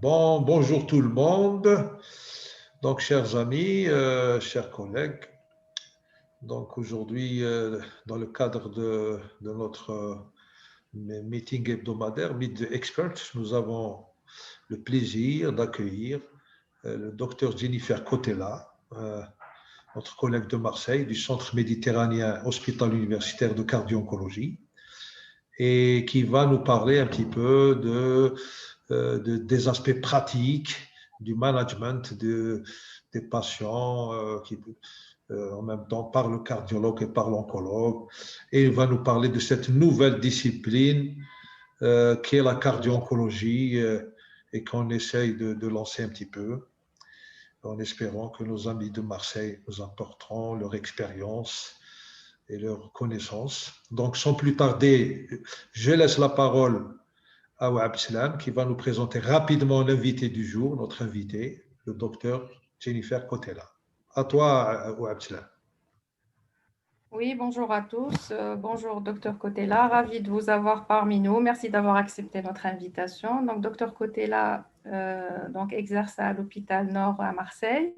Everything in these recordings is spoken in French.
Bonjour tout le monde. Donc, chers amis, chers collègues, donc aujourd'hui, dans le cadre de notre meeting hebdomadaire, Meet the Experts, nous avons le plaisir d'accueillir le docteur Jennifer Cotella, notre collègue de Marseille, du Centre méditerranéen Hôpital universitaire de cardio-oncologie, et qui va nous parler un petit peu des aspects pratiques du management des patients qui, en même temps par le cardiologue et par l'oncologue. Et il va nous parler de cette nouvelle discipline qui est la cardio-oncologie et qu'on essaye de lancer un petit peu en espérant que nos amis de Marseille nous apporteront leur expérience et leur connaissance. Donc, sans plus tarder, je laisse la parole à Ouab Salam qui va nous présenter rapidement l'invité du jour, notre invité, le docteur Jennifer Cotella. À toi, Ouab Salam. Oui, bonjour à tous. Bonjour, docteur Cotella. Ravi de vous avoir parmi nous. Merci d'avoir accepté notre invitation. Donc, docteur Cotella exerce à l'hôpital Nord à Marseille.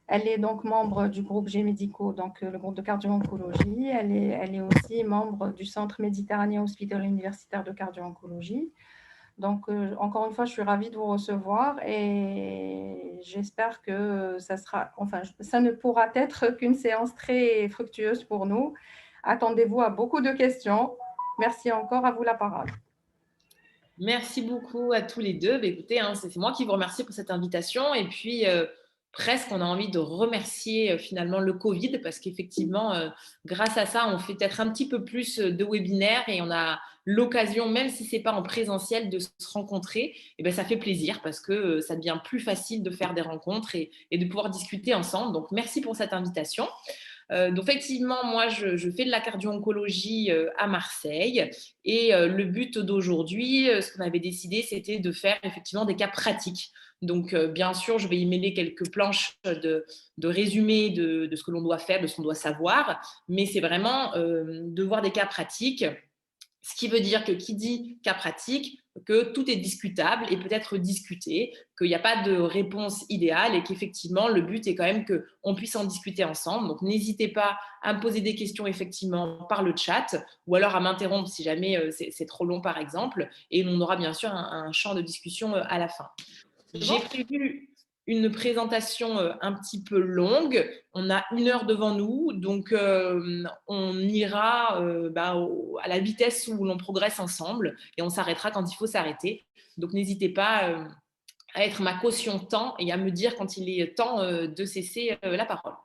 Elle est donc membre du groupe G-Médico, donc le groupe de cardio-oncologie. Elle est aussi membre du Centre méditerranéen hospitalier universitaire de cardio-oncologie. Donc, encore une fois, je suis ravie de vous recevoir et j'espère que ça ne pourra être qu'une séance très fructueuse pour nous. Attendez-vous à beaucoup de questions. Merci encore, à vous la parole. Merci beaucoup à tous les deux. Écoutez, c'est moi qui vous remercie pour cette invitation. Et puis, presque, on a envie de remercier finalement le Covid parce qu'effectivement, grâce à ça, on fait peut-être un petit peu plus de webinaires et on a l'occasion, même si ce n'est pas en présentiel, de se rencontrer. Et ça fait plaisir parce que ça devient plus facile de faire des rencontres et de pouvoir discuter ensemble. Donc, merci pour cette invitation. Donc, effectivement, moi, je fais de la cardio-oncologie à Marseille et le but d'aujourd'hui, ce qu'on avait décidé, c'était de faire effectivement des cas pratiques. Donc, bien sûr, je vais y mêler quelques planches de résumé de ce que l'on doit faire, de ce qu'on doit savoir, mais c'est vraiment de voir des cas pratiques. Ce qui veut dire que qui dit cas pratique, que tout est discutable et peut être discuté, qu'il n'y a pas de réponse idéale et qu'effectivement, le but est quand même qu'on puisse en discuter ensemble. Donc, n'hésitez pas à me poser des questions effectivement par le chat ou alors à m'interrompre si jamais c'est trop long, par exemple. Et on aura bien sûr un champ de discussion à la fin. J'ai prévu une présentation un petit peu longue. On a 1 heure devant nous, donc on ira à la vitesse où l'on progresse ensemble et on s'arrêtera quand il faut s'arrêter. Donc n'hésitez pas à être ma caution temps et à me dire quand il est temps de cesser la parole.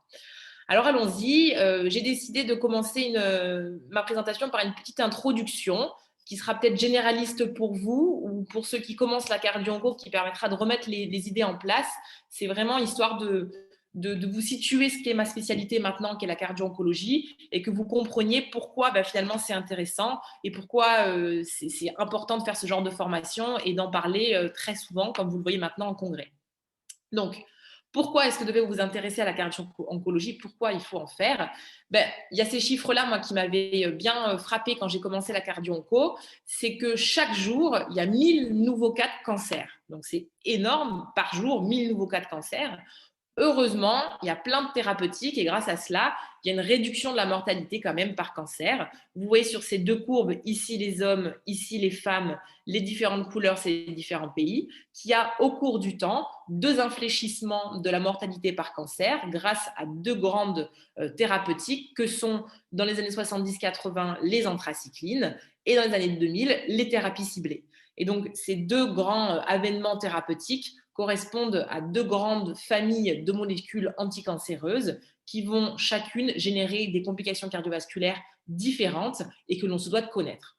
Alors allons-y, j'ai décidé de commencer ma présentation par une petite introduction qui sera peut-être généraliste pour vous ou pour ceux qui commencent la cardio-onco, qui permettra de remettre les idées en place. C'est vraiment histoire de vous situer ce qui est ma spécialité maintenant, qui est la cardio-oncologie, et que vous compreniez pourquoi finalement c'est intéressant et pourquoi c'est important de faire ce genre de formation et d'en parler très souvent, comme vous le voyez maintenant en congrès. Donc, pourquoi est-ce que vous devez vous intéresser à la cardio-oncologie? Pourquoi il faut en faire? Il y a ces chiffres-là, moi, qui m'avaient bien frappé quand j'ai commencé la cardio-onco. C'est que chaque jour, il y a 1000 nouveaux cas de cancer. Donc, c'est énorme. Par jour, 1000 nouveaux cas de cancer. Heureusement, il y a plein de thérapeutiques et grâce à cela, il y a une réduction de la mortalité quand même par cancer. Vous voyez sur ces deux courbes, ici les hommes, ici les femmes, les différentes couleurs, c'est les différents pays, qu'il y a au cours du temps 2 infléchissements de la mortalité par cancer grâce à 2 grandes thérapeutiques que sont dans les années 70-80 les anthracyclines et dans les années 2000 les thérapies ciblées. Et donc ces 2 grands avènements thérapeutiques correspondent à 2 grandes familles de molécules anticancéreuses qui vont chacune générer des complications cardiovasculaires différentes et que l'on se doit de connaître.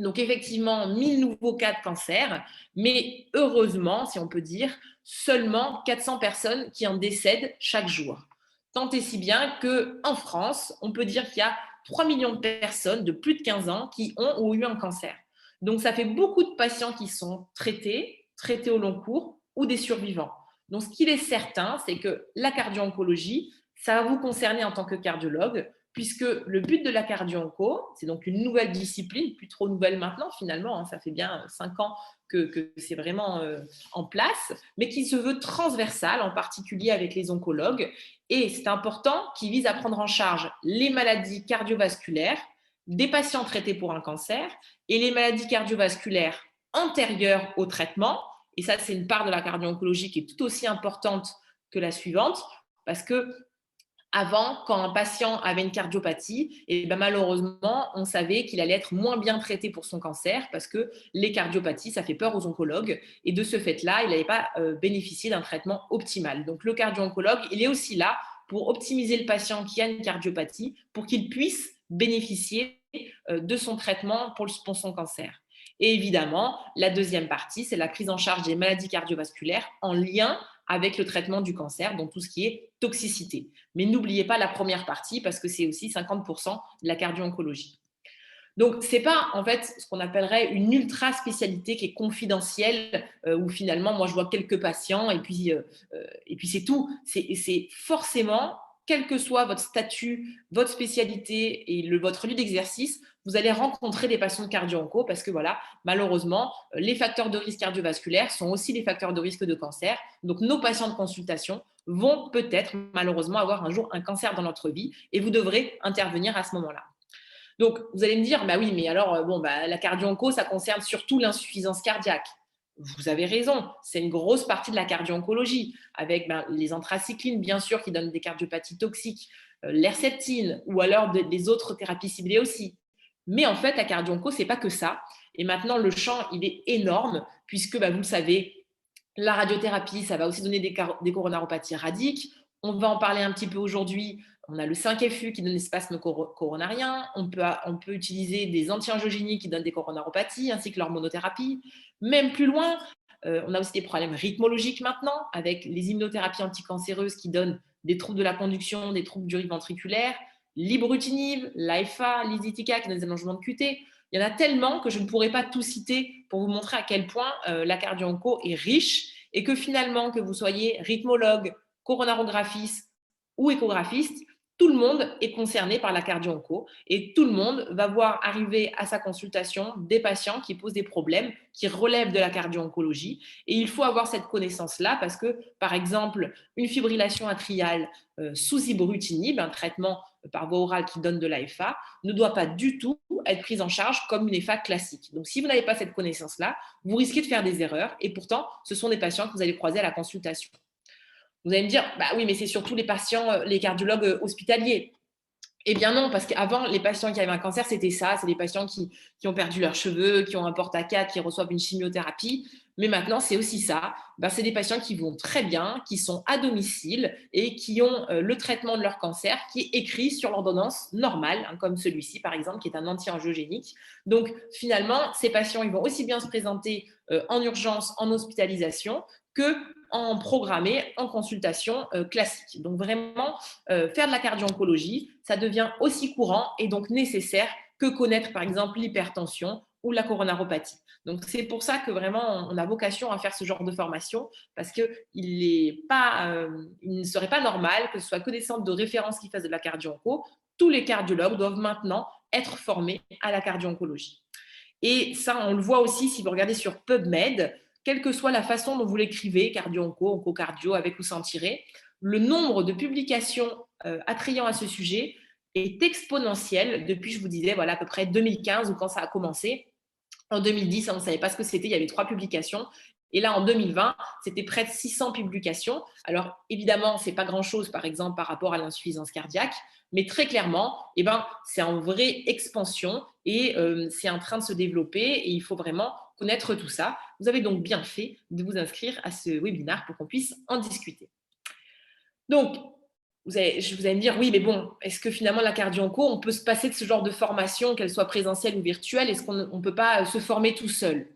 Donc effectivement, 1000 nouveaux cas de cancer, mais heureusement, si on peut dire, seulement 400 personnes qui en décèdent chaque jour. Tant et si bien qu'en France, on peut dire qu'il y a 3 millions de personnes de plus de 15 ans qui ont ou eu un cancer. Donc ça fait beaucoup de patients qui sont traités au long cours, ou des survivants. Donc, ce qu'il est certain, c'est que la cardio-oncologie, ça va vous concerner en tant que cardiologue, puisque le but de la cardio-onco, c'est donc une nouvelle discipline, plus trop nouvelle maintenant finalement, hein, ça fait bien 5 ans que c'est vraiment en place, mais qui se veut transversale, en particulier avec les oncologues. Et c'est important, qui vise à prendre en charge les maladies cardiovasculaires, des patients traités pour un cancer et les maladies cardiovasculaires antérieures au traitement. Et ça, c'est une part de la cardio-oncologie qui est tout aussi importante que la suivante, parce que avant, quand un patient avait une cardiopathie, et ben malheureusement, on savait qu'il allait être moins bien traité pour son cancer parce que les cardiopathies, ça fait peur aux oncologues. Et de ce fait-là, il n'allait pas bénéficier d'un traitement optimal. Donc, le cardio-oncologue, il est aussi là pour optimiser le patient qui a une cardiopathie pour qu'il puisse bénéficier de son traitement pour son cancer. Et évidemment, la deuxième partie, c'est la prise en charge des maladies cardiovasculaires en lien avec le traitement du cancer, donc tout ce qui est toxicité. Mais n'oubliez pas la première partie parce que c'est aussi 50% de la cardio-oncologie. Donc, ce n'est pas en fait ce qu'on appellerait une ultra spécialité qui est confidentielle, où finalement, moi, je vois quelques patients et puis c'est tout. C'est forcément, quel que soit votre statut, votre spécialité et votre lieu d'exercice, vous allez rencontrer des patients de cardio-onco parce que voilà, malheureusement, les facteurs de risque cardiovasculaire sont aussi les facteurs de risque de cancer. Donc, nos patients de consultation vont peut-être malheureusement avoir un jour un cancer dans notre vie et vous devrez intervenir à ce moment-là. Donc, vous allez me dire, bah oui, mais alors, la cardio-onco, ça concerne surtout l'insuffisance cardiaque. Vous avez raison, c'est une grosse partie de la cardio-oncologie, avec les anthracyclines, bien sûr, qui donnent des cardiopathies toxiques, l'herceptine, ou alors des autres thérapies ciblées aussi. Mais en fait, la cardio-onco, ce n'est pas que ça. Et maintenant, le champ, il est énorme, puisque, vous le savez, la radiothérapie, ça va aussi donner des coronaropathies radiques. On va en parler un petit peu aujourd'hui. On a le 5FU qui donne des spasmes coronariens. On peut utiliser des anti-angiogéniques qui donnent des coronaropathies, ainsi que l'hormonothérapie. Même plus loin, on a aussi des problèmes rythmologiques maintenant, avec les immunothérapies anticancéreuses qui donnent des troubles de la conduction, des troubles du rythme ventriculaire, l'ibrutinib, l'AIFA, l'ISITICA qui donnent des allongements de QT. Il y en a tellement que je ne pourrais pas tout citer pour vous montrer à quel point la cardio-onco est riche et que finalement, que vous soyez rythmologue, coronarographiste ou échographiste, tout le monde est concerné par la cardio-onco et tout le monde va voir arriver à sa consultation des patients qui posent des problèmes qui relèvent de la cardio-oncologie. Et il faut avoir cette connaissance-là parce que, par exemple, une fibrillation atriale sous ibrutinib, un traitement par voie orale qui donne de l'AFA, ne doit pas du tout être prise en charge comme une EFA classique. Donc, si vous n'avez pas cette connaissance-là, vous risquez de faire des erreurs et pourtant, ce sont des patients que vous allez croiser à la consultation. Vous allez me dire, bah oui, mais c'est surtout les patients, les cardiologues hospitaliers. Eh bien non, parce qu'avant, les patients qui avaient un cancer, c'était ça. C'est des patients qui ont perdu leurs cheveux, qui ont un porte-à-4, qui reçoivent une chimiothérapie. Mais maintenant, c'est aussi ça. C'est des patients qui vont très bien, qui sont à domicile et qui ont le traitement de leur cancer qui est écrit sur l'ordonnance normale, comme celui-ci, par exemple, qui est un anti-angiogénique. Donc, finalement, ces patients, ils vont aussi bien se présenter en urgence, en hospitalisation, que en programmé, en consultation classique. Donc, vraiment, faire de la cardio-oncologie, ça devient aussi courant et donc nécessaire que connaître, par exemple, l'hypertension ou la coronaropathie. Donc, c'est pour ça que vraiment, on a vocation à faire ce genre de formation parce qu'il ne serait pas normal que ce soit que des centres de référence qui fassent de la cardio-onco. Tous les cardiologues doivent maintenant être formés à la cardio-oncologie. Et ça, on le voit aussi si vous regardez sur PubMed, quelle que soit la façon dont vous l'écrivez, cardio-onco, onco-cardio, avec ou sans tiret, le nombre de publications attrayant à ce sujet est exponentiel depuis, je vous disais, à peu près 2015 ou quand ça a commencé. En 2010, on ne savait pas ce que c'était, il y avait 3 publications. Et là, en 2020, c'était près de 600 publications. Alors, évidemment, ce n'est pas grand-chose, par exemple, par rapport à l'insuffisance cardiaque, mais très clairement, c'est en vraie expansion et c'est en train de se développer et il faut vraiment connaître tout ça. Vous avez donc bien fait de vous inscrire à ce webinaire pour qu'on puisse en discuter. Donc, vous allez me dire, oui, mais bon, est-ce que finalement la cardio-onco, on peut se passer de ce genre de formation, qu'elle soit présentielle ou virtuelle? Est-ce qu'on ne peut pas se former tout seul?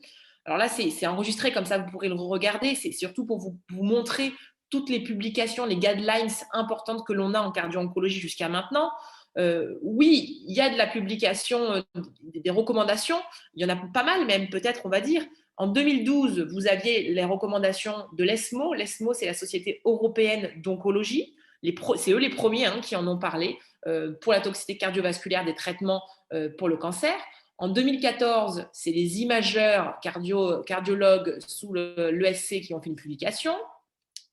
Alors là, c'est enregistré, comme ça vous pourrez le regarder. C'est surtout pour vous montrer toutes les publications, les guidelines importantes que l'on a en cardio-oncologie jusqu'à maintenant. Oui, il y a de la publication, des recommandations. Il y en a pas mal même, peut-être, on va dire. En 2012, vous aviez les recommandations de l'ESMO. L'ESMO, c'est la Société européenne d'oncologie. c'est eux les premiers qui en ont parlé pour la toxicité cardiovasculaire des traitements pour le cancer. En 2014, c'est les imageurs cardiologues sous l'ESC qui ont fait une publication.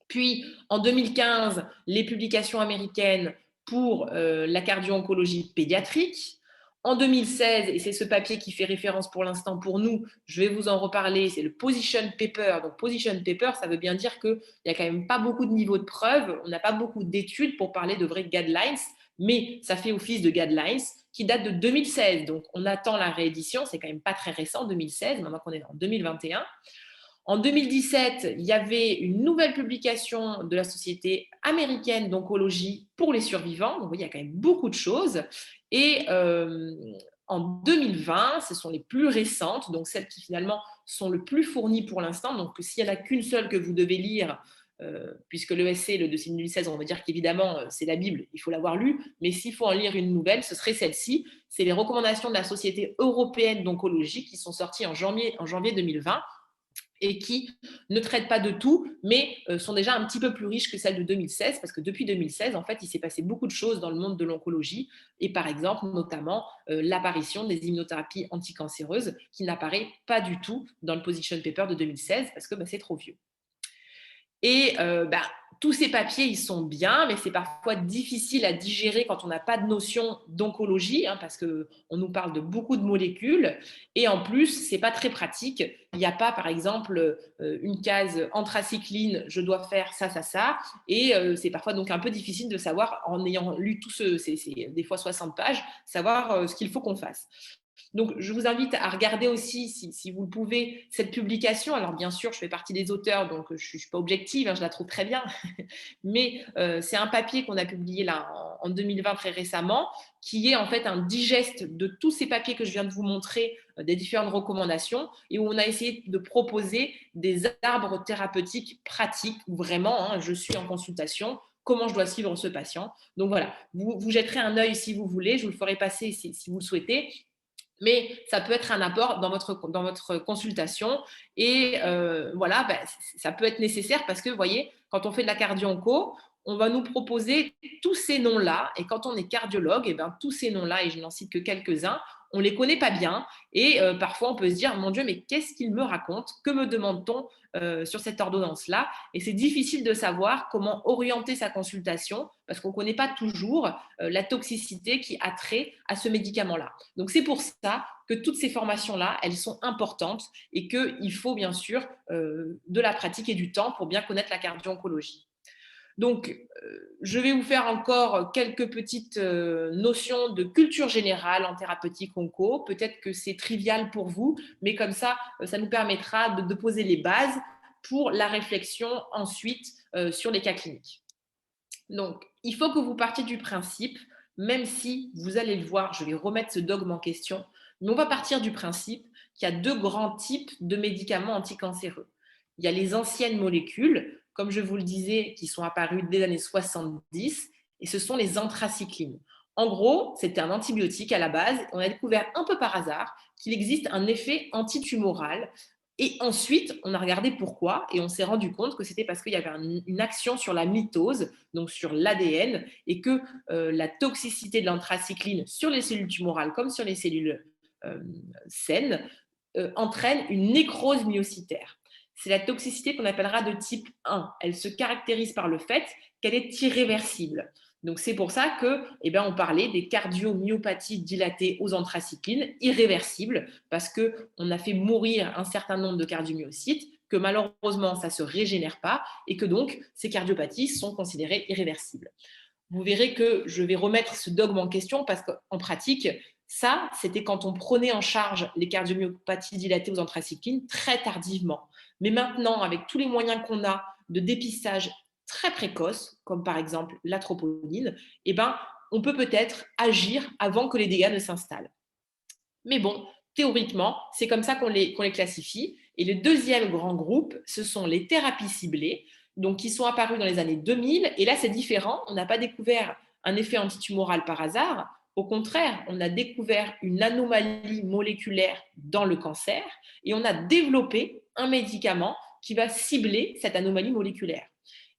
Puis, en 2015, les publications américaines pour la cardio-oncologie pédiatrique. En 2016, et c'est ce papier qui fait référence pour l'instant pour nous, je vais vous en reparler, c'est le Position Paper. Donc, Position Paper, ça veut bien dire qu'il n'y a quand même pas beaucoup de niveaux de preuve, on n'a pas beaucoup d'études pour parler de vrais guidelines, mais ça fait office de guidelines qui date de 2016. Donc, on attend la réédition, c'est quand même pas très récent, 2016, maintenant qu'on est en 2021. En 2017, il y avait une nouvelle publication de la Société américaine d'oncologie pour les survivants. Donc, vous voyez, il y a quand même beaucoup de choses. Et en 2020, ce sont les plus récentes, donc celles qui finalement sont le plus fournies pour l'instant. Donc, s'il n'y en a qu'une seule que vous devez lire, puisque l'ESC, le dossier de 2016, on va dire qu'évidemment, c'est la Bible, il faut l'avoir lu. Mais s'il faut en lire une nouvelle, ce serait celle-ci. C'est les recommandations de la Société européenne d'oncologie qui sont sorties en janvier 2020. Et qui ne traitent pas de tout, mais sont déjà un petit peu plus riches que celles de 2016, parce que depuis 2016, en fait, il s'est passé beaucoup de choses dans le monde de l'oncologie, et par exemple, notamment, l'apparition des immunothérapies anticancéreuses, qui n'apparaît pas du tout dans le Position Paper de 2016, parce que c'est trop vieux. Et tous ces papiers, ils sont bien, mais c'est parfois difficile à digérer quand on n'a pas de notion d'oncologie, parce qu'on nous parle de beaucoup de molécules. Et en plus, ce n'est pas très pratique. Il n'y a pas, par exemple, une case anthracycline, je dois faire ça, ça, ça. Et c'est parfois donc un peu difficile de savoir, en ayant lu tout c'est des fois 60 pages, savoir ce qu'il faut qu'on fasse. Donc, je vous invite à regarder aussi, si vous le pouvez, cette publication. Alors, bien sûr, je fais partie des auteurs, donc je ne suis pas objective, je la trouve très bien. Mais c'est un papier qu'on a publié là en 2020 très récemment, qui est en fait un digeste de tous ces papiers que je viens de vous montrer, des différentes recommandations, et où on a essayé de proposer des arbres thérapeutiques pratiques, où vraiment, je suis en consultation, comment je dois suivre ce patient. Donc voilà, vous jetterez un œil si vous voulez, je vous le ferai passer si vous le souhaitez. Mais ça peut être un apport dans votre consultation. Et voilà, ça peut être nécessaire parce que, vous voyez, quand on fait de la cardio-onco, on va nous proposer tous ces noms-là. Et quand on est cardiologue, tous ces noms-là, et je n'en cite que quelques-uns, on ne les connaît pas bien. Et parfois, on peut se dire, mon Dieu, mais qu'est-ce qu'il me raconte? Que me demande-t-on sur cette ordonnance-là? Et c'est difficile de savoir comment orienter sa consultation parce qu'on ne connaît pas toujours la toxicité qui a trait à ce médicament-là. Donc, c'est pour ça que toutes ces formations-là, elles sont importantes et qu'il faut bien sûr de la pratique et du temps pour bien connaître la cardio-oncologie. Donc, je vais vous faire encore quelques petites notions de culture générale en thérapeutique onco. Peut-être que c'est trivial pour vous, mais comme ça, ça nous permettra de poser les bases pour la réflexion ensuite sur les cas cliniques. Donc, il faut que vous partiez du principe, même si vous allez le voir, je vais remettre ce dogme en question, mais on va partir du principe qu'il y a deux grands types de médicaments anticancéreux. Il y a les anciennes molécules, comme je vous le disais, qui sont apparues dès les années 70, et ce sont les anthracyclines. En gros, c'était un antibiotique à la base. On a découvert un peu par hasard qu'il existe un effet antitumoral. Et ensuite, on a regardé pourquoi et on s'est rendu compte que c'était parce qu'il y avait une action sur la mitose, donc sur l'ADN, et que la toxicité de l'anthracycline sur les cellules tumorales comme sur les cellules saines entraîne une nécrose myocytaire. C'est la toxicité qu'on appellera de type 1. Elle se caractérise par le fait qu'elle est irréversible. Donc, c'est pour ça qu'on parlait des cardiomyopathies dilatées aux anthracyclines irréversibles parce qu'on a fait mourir un certain nombre de cardiomyocytes, que malheureusement, ça ne se régénère pas et que donc, ces cardiopathies sont considérées irréversibles. Vous verrez que je vais remettre ce dogme en question parce qu'en pratique, ça, c'était quand on prenait en charge les cardiomyopathies dilatées aux anthracyclines très tardivement. Mais maintenant, avec tous les moyens qu'on a de dépistage très précoce, comme par exemple la troponine, on peut peut-être agir avant que les dégâts ne s'installent. Mais bon, théoriquement, c'est comme ça qu'on les classifie. Et le deuxième grand groupe, ce sont les thérapies ciblées, donc qui sont apparues dans les années 2000. Et là, c'est différent. On n'a pas découvert un effet antitumoral par hasard. Au contraire, on a découvert une anomalie moléculaire dans le cancer et on a développé un médicament qui va cibler cette anomalie moléculaire.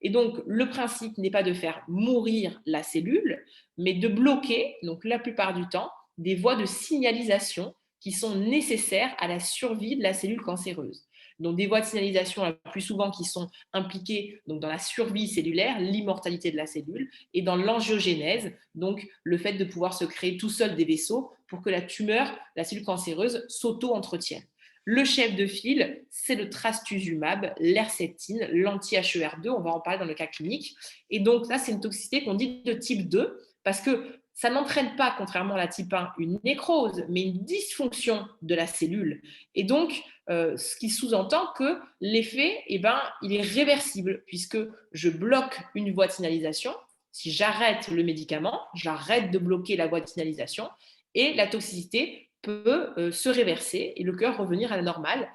Et donc, le principe n'est pas de faire mourir la cellule, mais de bloquer, donc la plupart du temps, des voies de signalisation qui sont nécessaires à la survie de la cellule cancéreuse. Donc, des voies de signalisation la plus souvent qui sont impliquées donc, dans la survie cellulaire, l'immortalité de la cellule, et dans l'angiogénèse, donc le fait de pouvoir se créer tout seul des vaisseaux pour que la tumeur, la cellule cancéreuse, s'auto-entretienne. Le chef de file, c'est le trastuzumab, l'herceptine, l'anti-HER2, on va en parler dans le cas clinique. Et donc, là, c'est une toxicité qu'on dit de type 2, parce que ça n'entraîne pas, contrairement à la type 1, une nécrose, mais une dysfonction de la cellule. Et donc, ce qui sous-entend que l'effet, il est réversible, puisque je bloque une voie de signalisation. Si j'arrête le médicament, j'arrête de bloquer la voie de signalisation, et la toxicité peut se réverser et le cœur revenir à la normale,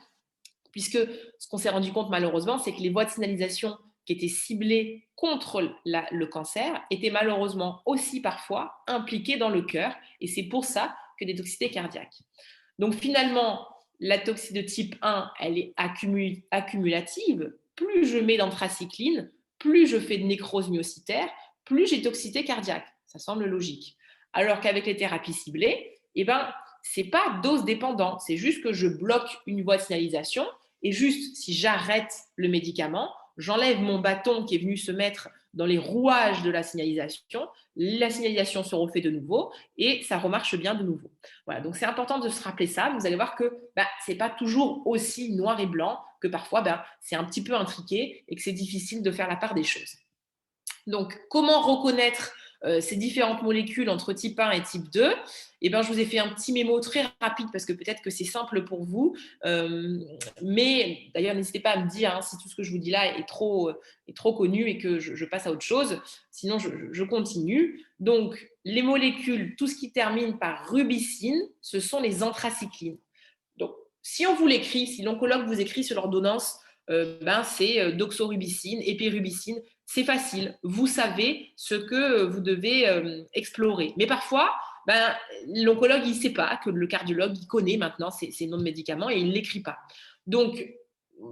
puisque ce qu'on s'est rendu compte malheureusement, c'est que les voies de signalisation qui étaient ciblées contre le cancer étaient malheureusement aussi parfois impliquées dans le cœur, et c'est pour ça que des toxicités cardiaques. Donc finalement, la toxicité de type 1, elle est accumulative. Plus je mets d'anthracycline, plus je fais de nécrose myocytaire, plus j'ai de toxicité cardiaque. Ça semble logique. Alors qu'avec les thérapies ciblées, ce n'est pas dose dépendant, c'est juste que je bloque une voie de signalisation et juste si j'arrête le médicament, j'enlève mon bâton qui est venu se mettre dans les rouages de la signalisation se refait de nouveau et ça remarche bien de nouveau. Voilà, donc c'est important de se rappeler ça. Vous allez voir que ce n'est pas toujours aussi noir et blanc, que parfois c'est un petit peu intriqué et que c'est difficile de faire la part des choses. Donc, comment reconnaître ces différentes molécules entre type 1 et type 2 ? Je vous ai fait un petit mémo très rapide parce que peut-être que c'est simple pour vous. Mais d'ailleurs, n'hésitez pas à me dire si tout ce que je vous dis là est trop connu et que je passe à autre chose. Sinon, je continue. Donc, les molécules, tout ce qui termine par rubicine, ce sont les anthracyclines. Donc, si on vous l'écrit, si l'oncologue vous écrit sur l'ordonnance, c'est doxorubicine, épirubicine, c'est facile. Vous savez ce que vous devez explorer. Mais parfois, l'oncologue, il ne sait pas que le cardiologue, il connaît maintenant ces noms de médicaments et il ne l'écrit pas. Donc,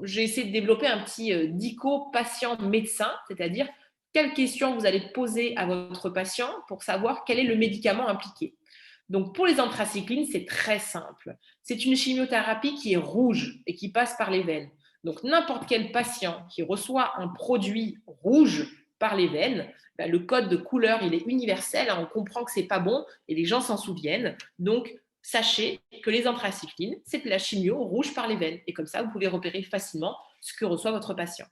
j'ai essayé de développer un petit dico patient-médecin, c'est-à-dire quelles questions vous allez poser à votre patient pour savoir quel est le médicament impliqué. Donc, pour les anthracyclines, c'est très simple. C'est une chimiothérapie qui est rouge et qui passe par les veines. Donc, n'importe quel patient qui reçoit un produit rouge par les veines, le code de couleur, il est universel. On comprend que ce n'est pas bon et les gens s'en souviennent. Donc, sachez que les anthracyclines, c'est de la chimio rouge par les veines. Et comme ça, vous pouvez repérer facilement ce que reçoit votre patient.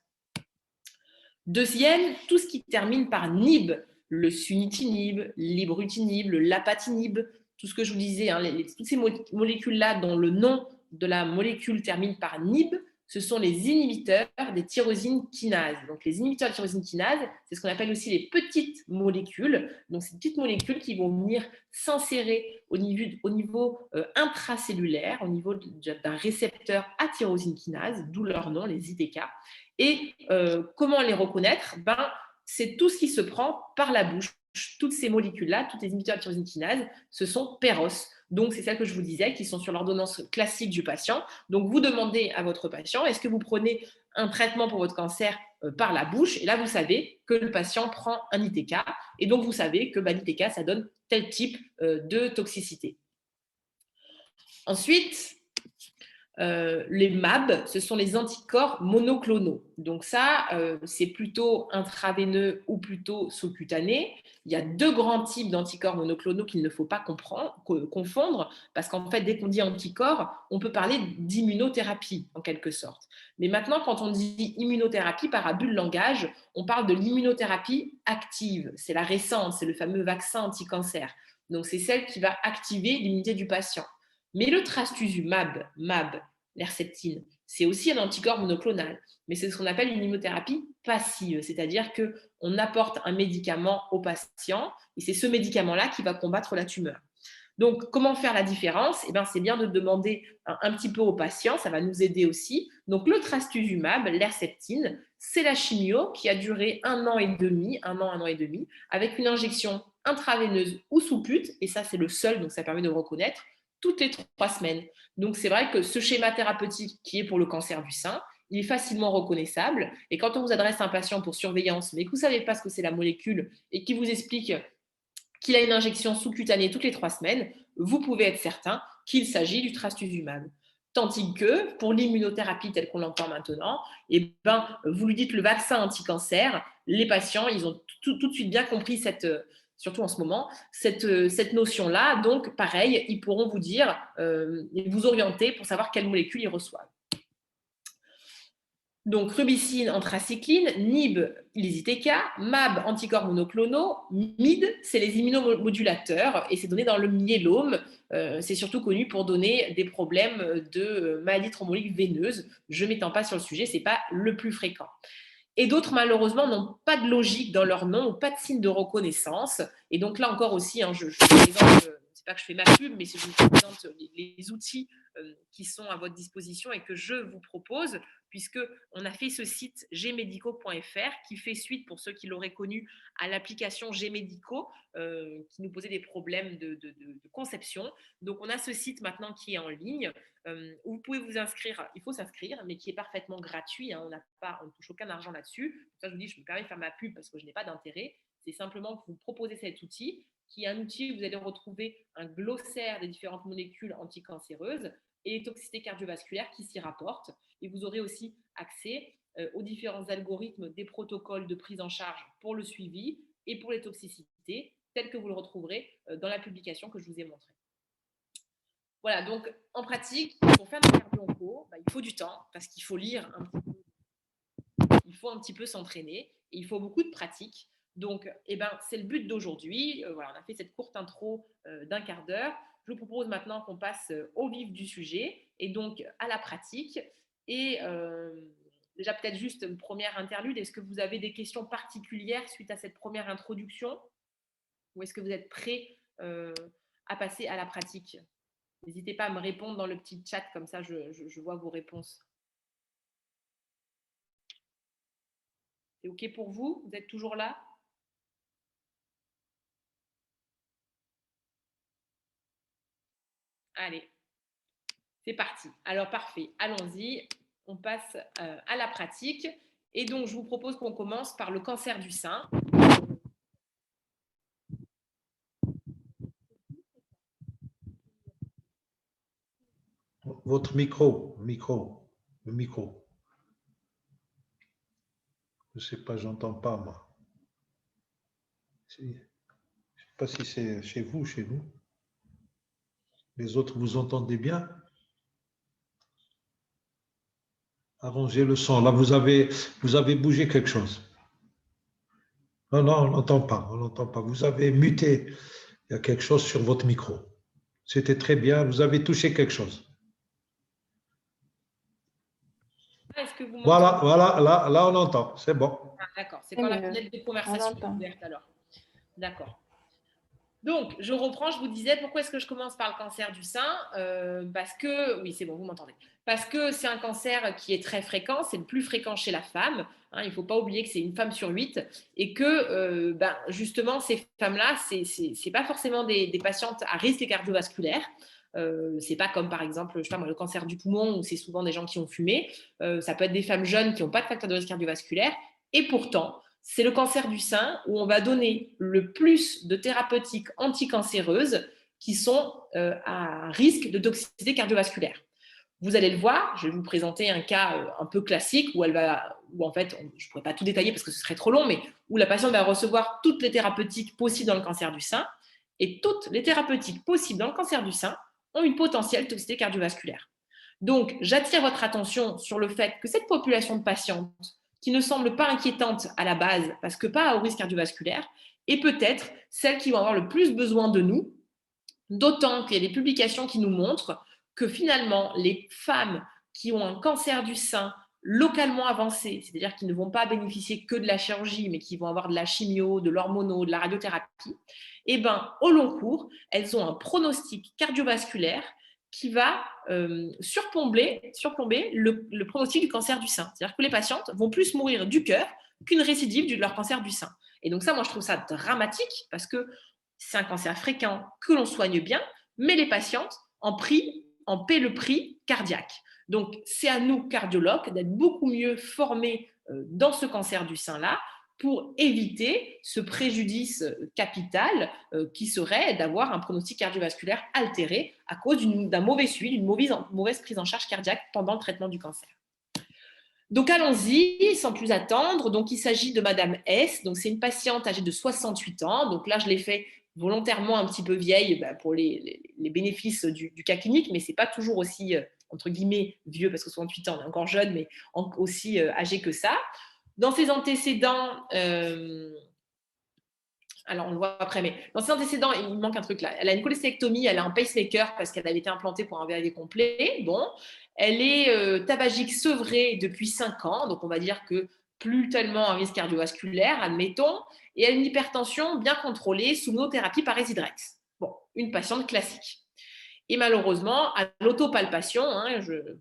Deuxième, tout ce qui termine par NIB, le sunitinib, l'ibrutinib, le lapatinib, tout ce que je vous disais, toutes ces molécules-là dont le nom de la molécule termine par NIB, ce sont les inhibiteurs des tyrosine kinases. Donc, les inhibiteurs de tyrosine kinase, c'est ce qu'on appelle aussi les petites molécules. Donc, ces petites molécules qui vont venir s'insérer au niveau intracellulaire, au niveau d'un récepteur à tyrosine kinase, d'où leur nom, les ITK. Et comment les reconnaître ? C'est tout ce qui se prend par la bouche. Toutes ces molécules-là, toutes les inhibiteurs de tyrosine kinase, ce sont PEROS. Donc, c'est celles que je vous disais, qui sont sur l'ordonnance classique du patient. Donc, vous demandez à votre patient, est-ce que vous prenez un traitement pour votre cancer par la bouche ? Et là, vous savez que le patient prend un ITK. Et donc, vous savez que l'ITK, ça donne tel type de toxicité. Ensuite, les MAB, ce sont les anticorps monoclonaux. Donc ça, c'est plutôt intraveineux ou plutôt sous-cutané. Il y a deux grands types d'anticorps monoclonaux qu'il ne faut pas confondre, parce qu'en fait, dès qu'on dit anticorps, on peut parler d'immunothérapie, en quelque sorte. Mais maintenant, quand on dit immunothérapie, par abus de langage, on parle de l'immunothérapie active. C'est la récente, c'est le fameux vaccin anti-cancer. Donc, c'est celle qui va activer l'immunité du patient. Mais le trastuzumab, MAB, l'herceptine, c'est aussi un anticorps monoclonal, mais c'est ce qu'on appelle une immunothérapie passive, c'est-à-dire qu'on apporte un médicament au patient et c'est ce médicament-là qui va combattre la tumeur. Donc, comment faire la différence ? C'est bien de demander un petit peu au patient, ça va nous aider aussi. Donc, le trastuzumab, l'herceptine, c'est la chimio qui a duré 1 an et demi, avec une injection intraveineuse ou sous-pute, et ça, c'est le seul, donc ça permet de reconnaître, toutes les 3 semaines. Donc, c'est vrai que ce schéma thérapeutique qui est pour le cancer du sein il est facilement reconnaissable. Et quand on vous adresse un patient pour surveillance, mais que vous ne savez pas ce que c'est la molécule et qui vous explique qu'il a une injection sous-cutanée toutes les 3 semaines, vous pouvez être certain qu'il s'agit du trastuzumab. Tandis que pour l'immunothérapie telle qu'on l'entend maintenant, vous lui dites le vaccin anti-cancer, les patients, ils ont tout de suite bien compris surtout en ce moment, cette notion-là. Donc, pareil, ils pourront vous dire et vous orienter pour savoir quelle molécule ils reçoivent. Donc, rubicine, anthracycline, NIB, ILZTK, MAB, anticorps monoclonaux, MID, c'est les immunomodulateurs et c'est donné dans le myélome. C'est surtout connu pour donner des problèmes de maladie thrombolytique veineuse. Je ne m'étends pas sur le sujet, ce n'est pas le plus fréquent. Et d'autres, malheureusement, n'ont pas de logique dans leur nom, n'ont pas de signe de reconnaissance. Et donc là encore aussi, je présente, c'est pas que je fais ma pub, mais je vous présente les outils qui sont à votre disposition et que je vous propose, puisqu'on a fait ce site gmedico.fr qui fait suite, pour ceux qui l'auraient connu, à l'application Gmedico qui nous posait des problèmes de conception. Donc, on a ce site maintenant qui est en ligne où vous pouvez vous inscrire. Il faut s'inscrire, mais qui est parfaitement gratuit. On ne touche aucun argent là-dessus. Ça, je vous dis, je me permets de faire ma pub parce que je n'ai pas d'intérêt. C'est simplement que vous proposez cet outil qui est un outil où vous allez retrouver un glossaire des différentes molécules anticancéreuses et les toxicités cardiovasculaires qui s'y rapportent. Et vous aurez aussi accès aux différents algorithmes des protocoles de prise en charge pour le suivi et pour les toxicités, tels que vous le retrouverez dans la publication que je vous ai montrée. Voilà, donc en pratique, pour faire des cardio-onco, il faut du temps parce qu'il faut lire un petit peu, il faut un petit peu s'entraîner et il faut beaucoup de pratique. Donc, c'est le but d'aujourd'hui. Voilà, on a fait cette courte intro d'un quart d'heure. Je vous propose maintenant qu'on passe au vif du sujet et donc à la pratique. Et déjà, peut-être juste une première interlude. Est-ce que vous avez des questions particulières suite à cette première introduction? Ou est-ce que vous êtes prêts à passer à la pratique? N'hésitez pas à me répondre dans le petit chat, comme ça je vois vos réponses. C'est OK pour vous? Vous êtes toujours là? Allez, c'est parti. Alors, parfait. Allons-y. On passe à la pratique. Et donc, je vous propose qu'on commence par le cancer du sein. Votre micro. Le micro. Je ne sais pas, j'entends pas, moi. Je ne sais pas si c'est chez vous ou chez nous. Les autres, vous entendez bien? Arrangez le son. Là, vous avez bougé quelque chose. Non, on n'entend pas. Vous avez muté. Il y a quelque chose sur votre micro. C'était très bien. Vous avez touché quelque chose. Est-ce que vous voilà, là, on entend. C'est bon. Ah, d'accord. C'est quand la fenêtre de conversation est ouverte alors. D'accord. Donc, je reprends, je vous disais, pourquoi est-ce que je commence par le cancer du sein? Parce que, oui, c'est bon, vous m'entendez. Parce que c'est un cancer qui est très fréquent, c'est le plus fréquent chez la femme. Il ne faut pas oublier que c'est une femme sur 8 et que, justement, ces femmes-là, ce n'est pas forcément des patientes à risque cardiovasculaire. C'est pas comme, par exemple, je sais pas moi, le cancer du poumon où c'est souvent des gens qui ont fumé. Ça peut être des femmes jeunes qui n'ont pas de facteur de risque cardiovasculaire. Et pourtant, c'est le cancer du sein où on va donner le plus de thérapeutiques anticancéreuses qui sont à risque de toxicité cardiovasculaire. Vous allez le voir, je vais vous présenter un cas un peu classique où en fait, je ne pourrais pas tout détailler parce que ce serait trop long, mais où la patiente va recevoir toutes les thérapeutiques possibles dans le cancer du sein et toutes les thérapeutiques possibles dans le cancer du sein ont une potentielle toxicité cardiovasculaire. Donc, j'attire votre attention sur le fait que cette population de patientes qui ne semble pas inquiétante à la base parce que pas à haut risque cardiovasculaire est peut-être celle qui va avoir le plus besoin de nous, d'autant qu'il y a des publications qui nous montrent que finalement, les femmes qui ont un cancer du sein localement avancé, c'est-à-dire qui ne vont pas bénéficier que de la chirurgie, mais qui vont avoir de la chimio, de l'hormono, de la radiothérapie, au long cours, elles ont un pronostic cardiovasculaire qui va surplomber le pronostic du cancer du sein. C'est-à-dire que les patientes vont plus mourir du cœur qu'une récidive de leur cancer du sein. Et donc ça, moi, je trouve ça dramatique parce que c'est un cancer fréquent que l'on soigne bien, mais les patientes en paient le prix cardiaque. Donc, c'est à nous, cardiologues, d'être beaucoup mieux formés dans ce cancer du sein-là pour éviter ce préjudice capital qui serait d'avoir un pronostic cardiovasculaire altéré à cause d'un mauvais suivi, d'une mauvaise prise en charge cardiaque pendant le traitement du cancer. Donc, allons-y, sans plus attendre. Donc, il s'agit de Madame S. Donc, c'est une patiente âgée de 68 ans. Donc, là, je l'ai fait volontairement un petit peu vieille pour les bénéfices du cas clinique, mais ce n'est pas toujours aussi, entre guillemets, vieux, parce que 68 ans, on est encore jeune, mais aussi âgé que ça. Dans ses antécédents, alors on le voit après, mais dans ses antécédents, il manque un truc là. Elle a une cholestérectomie, elle a un pacemaker parce qu'elle avait été implantée pour un VAV complet. Bon, elle est tabagique sevrée depuis 5 ans, donc on va dire que plus tellement un risque cardiovasculaire, admettons, et elle a une hypertension bien contrôlée sous monothérapie par Residrex. Bon, une patiente classique. Et malheureusement, à l'autopalpation,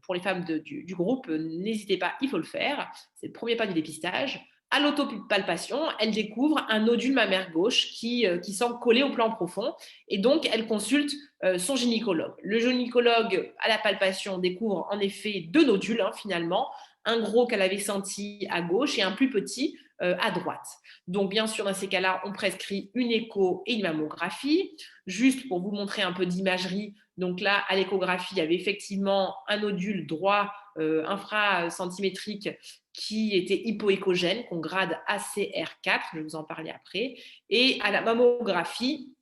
pour les femmes du groupe, n'hésitez pas, il faut le faire. C'est le premier pas du dépistage. À l'autopalpation, elle découvre un nodule mammaire gauche qui semble collé au plan profond. Et donc, elle consulte son gynécologue. Le gynécologue, à la palpation, découvre en effet 2 nodules, finalement. Un gros qu'elle avait senti à gauche et un plus petit à droite. Donc, bien sûr, dans ces cas-là, on prescrit une écho et une mammographie. Juste pour vous montrer un peu d'imagerie, donc là, à l'échographie, il y avait effectivement un nodule droit infracentimétrique qui était hypoéchogène, qu'on grade ACR4, je vais vous en parler après. Et à la mammographie,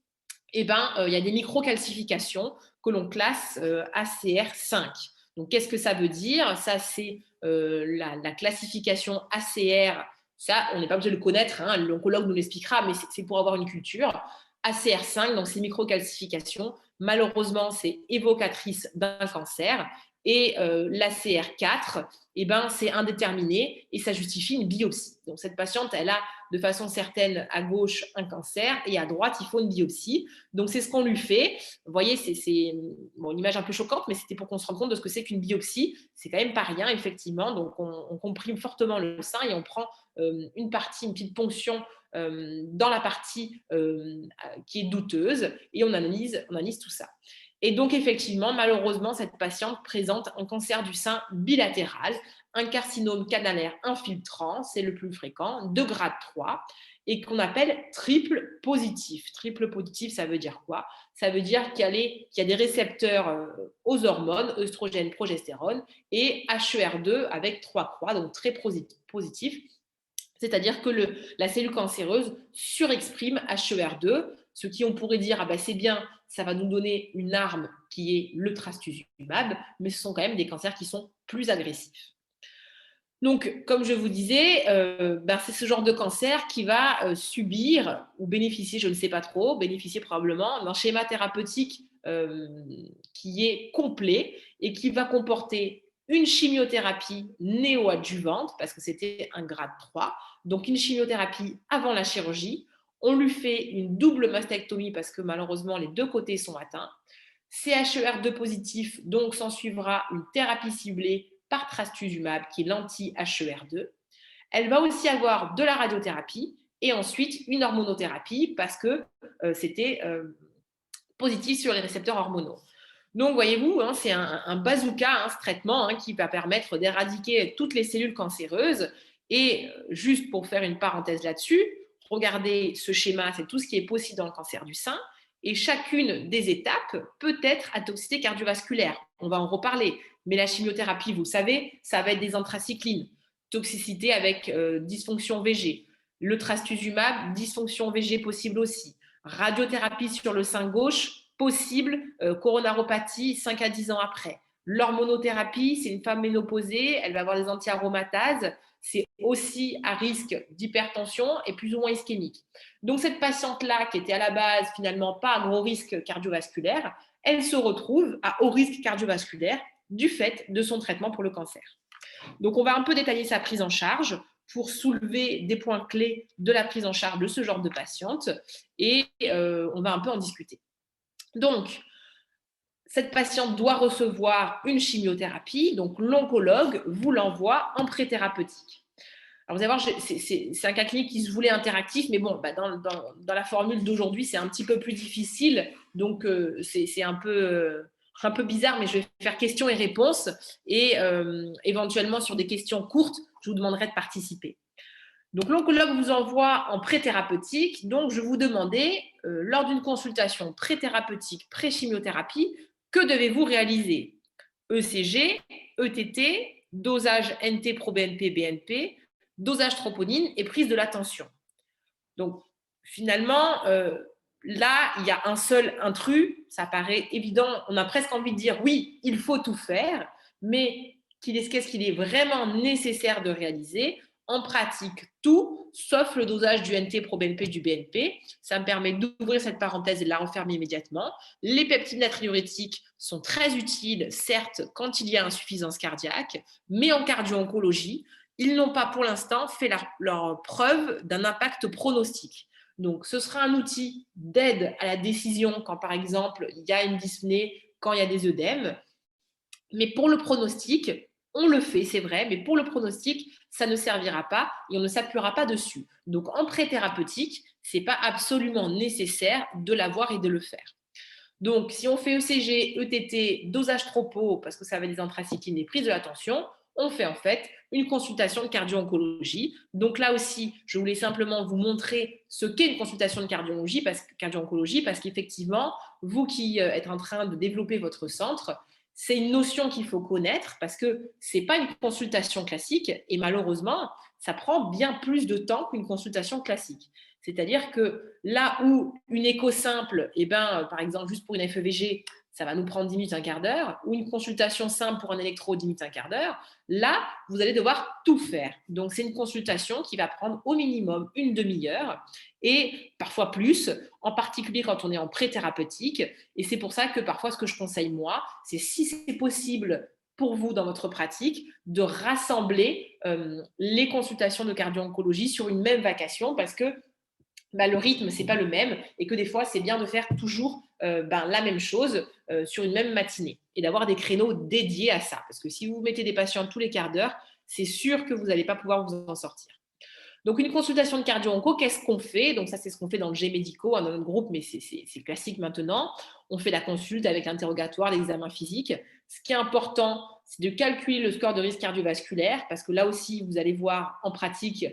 il y a des microcalcifications que l'on classe ACR5. Donc, qu'est-ce que ça veut dire? Ça, c'est la classification ACR. Ça, on n'est pas obligé de le connaître, l'oncologue nous l'expliquera, mais c'est pour avoir une culture. ACR5, donc ces microcalcifications, malheureusement, c'est évocatrice d'un cancer. Et l'ACR4, c'est indéterminé et ça justifie une biopsie. Donc, cette patiente, elle a de façon certaine à gauche un cancer et à droite, il faut une biopsie. Donc, c'est ce qu'on lui fait. Vous voyez, c'est une image un peu choquante, mais c'était pour qu'on se rende compte de ce que c'est qu'une biopsie. C'est quand même pas rien, effectivement. Donc, on comprime fortement le sein et on prend une petite ponction dans la partie qui est douteuse et on analyse tout ça. Et donc, effectivement, malheureusement, cette patiente présente un cancer du sein bilatéral, un carcinome canalaire infiltrant, c'est le plus fréquent, de grade 3, et qu'on appelle triple positif. Triple positif, ça veut dire quoi? Ça veut dire qu'il y a des récepteurs aux hormones, œstrogène, progestérone, et HER2 avec 3 croix, donc très positif. C'est-à-dire que la cellule cancéreuse surexprime HER2, ce qui on pourrait dire, c'est bien, ça va nous donner une arme qui est le trastuzumab, mais ce sont quand même des cancers qui sont plus agressifs. Donc, comme je vous disais, c'est ce genre de cancer qui va subir ou bénéficier, je ne sais pas trop, bénéficier probablement d'un schéma thérapeutique qui est complet et qui va comporter une chimiothérapie néoadjuvante, parce que c'était un grade 3, donc une chimiothérapie avant la chirurgie. On lui fait une double mastectomie parce que malheureusement, les 2 côtés sont atteints. CHER2 positif, donc s'en suivra une thérapie ciblée par trastuzumab, qui est l'anti-HER2. Elle va aussi avoir de la radiothérapie et ensuite une hormonothérapie parce que c'était positif sur les récepteurs hormonaux. Donc, voyez-vous, c'est un bazooka, ce traitement qui va permettre d'éradiquer toutes les cellules cancéreuses. Et juste pour faire une parenthèse là-dessus, regardez ce schéma, c'est tout ce qui est possible dans le cancer du sein. Et chacune des étapes peut être à toxicité cardiovasculaire. On va en reparler. Mais la chimiothérapie, vous le savez, ça va être des anthracyclines, toxicité avec dysfonction VG. Le trastuzumab, dysfonction VG possible aussi. Radiothérapie sur le sein gauche, possible, coronaropathie 5 à 10 ans après. L'hormonothérapie, c'est une femme ménopausée, elle va avoir des antiaromatases, c'est aussi à risque d'hypertension et plus ou moins ischémique. Donc, cette patiente-là, qui était à la base finalement pas à gros risque cardiovasculaire, elle se retrouve à haut risque cardiovasculaire du fait de son traitement pour le cancer. Donc, on va un peu détailler sa prise en charge pour soulever des points clés de la prise en charge de ce genre de patiente et on va un peu en discuter. Donc, cette patiente doit recevoir une chimiothérapie, donc l'oncologue vous l'envoie en préthérapeutique. Alors, vous allez voir, c'est un cas clinique qui se voulait interactif, mais bon, dans la formule d'aujourd'hui, c'est un petit peu plus difficile, donc c'est un peu un peu bizarre, mais je vais faire questions et réponses et éventuellement sur des questions courtes, je vous demanderai de participer. Donc, l'oncologue vous envoie en pré-thérapeutique. Donc, je vous demandais, lors d'une consultation pré-thérapeutique, pré-chimiothérapie, que devez-vous réaliser? ECG, ETT, dosage NT-proBNP, BNP, dosage troponine et prise de la tension. Donc, finalement, là, il y a un seul intrus. Ça paraît évident. On a presque envie de dire oui, il faut tout faire, mais qu'est-ce qu'il est vraiment nécessaire de réaliser? En pratique, tout, sauf le dosage du NT-proBNP du BNP. Ça me permet d'ouvrir cette parenthèse et de la refermer immédiatement. Les peptides natriurétiques sont très utiles, certes, quand il y a insuffisance cardiaque, mais en cardio-oncologie, ils n'ont pas pour l'instant fait leur preuve d'un impact pronostique. Donc, ce sera un outil d'aide à la décision quand, par exemple, il y a une dyspnée, quand il y a des œdèmes. Mais pour le pronostic, on le fait, c'est vrai, mais pour le pronostic, ça ne servira pas et on ne s'appuiera pas dessus. Donc, en pré-thérapeutique, ce n'est pas absolument nécessaire de l'avoir et de le faire. Donc, si on fait ECG, ETT, dosage tropo, parce que ça va des anthracyclines et prise de la tension, on fait en fait une consultation de cardio-oncologie. Donc là aussi, je voulais simplement vous montrer ce qu'est une consultation de cardio-oncologie parce qu'effectivement, vous qui êtes en train de développer votre centre, c'est une notion qu'il faut connaître parce que ce n'est pas une consultation classique et malheureusement, ça prend bien plus de temps qu'une consultation classique. C'est-à-dire que là où une écho simple, par exemple, juste pour une FEVG, ça va nous prendre 10 minutes, un quart d'heure, ou une consultation simple pour un électro, 10 minutes, un quart d'heure, là, vous allez devoir tout faire. Donc, c'est une consultation qui va prendre au minimum une demi-heure et parfois plus, en particulier quand on est en pré-thérapeutique. Et c'est pour ça que parfois, ce que je conseille, moi, c'est si c'est possible pour vous dans votre pratique, de rassembler les consultations de cardio-oncologie sur une même vacation parce que le rythme, ce n'est pas le même et que des fois, c'est bien de faire toujours la même chose sur une même matinée et d'avoir des créneaux dédiés à ça. Parce que si vous mettez des patients tous les quarts d'heure, c'est sûr que vous n'allez pas pouvoir vous en sortir. Donc, une consultation de cardio-onco, qu'est-ce qu'on fait? Donc, ça, c'est ce qu'on fait dans le G-Médico, dans notre groupe, mais c'est classique maintenant. On fait la consulte avec l'interrogatoire, l'examen physique. Ce qui est important, c'est de calculer le score de risque cardiovasculaire parce que là aussi, vous allez voir en pratique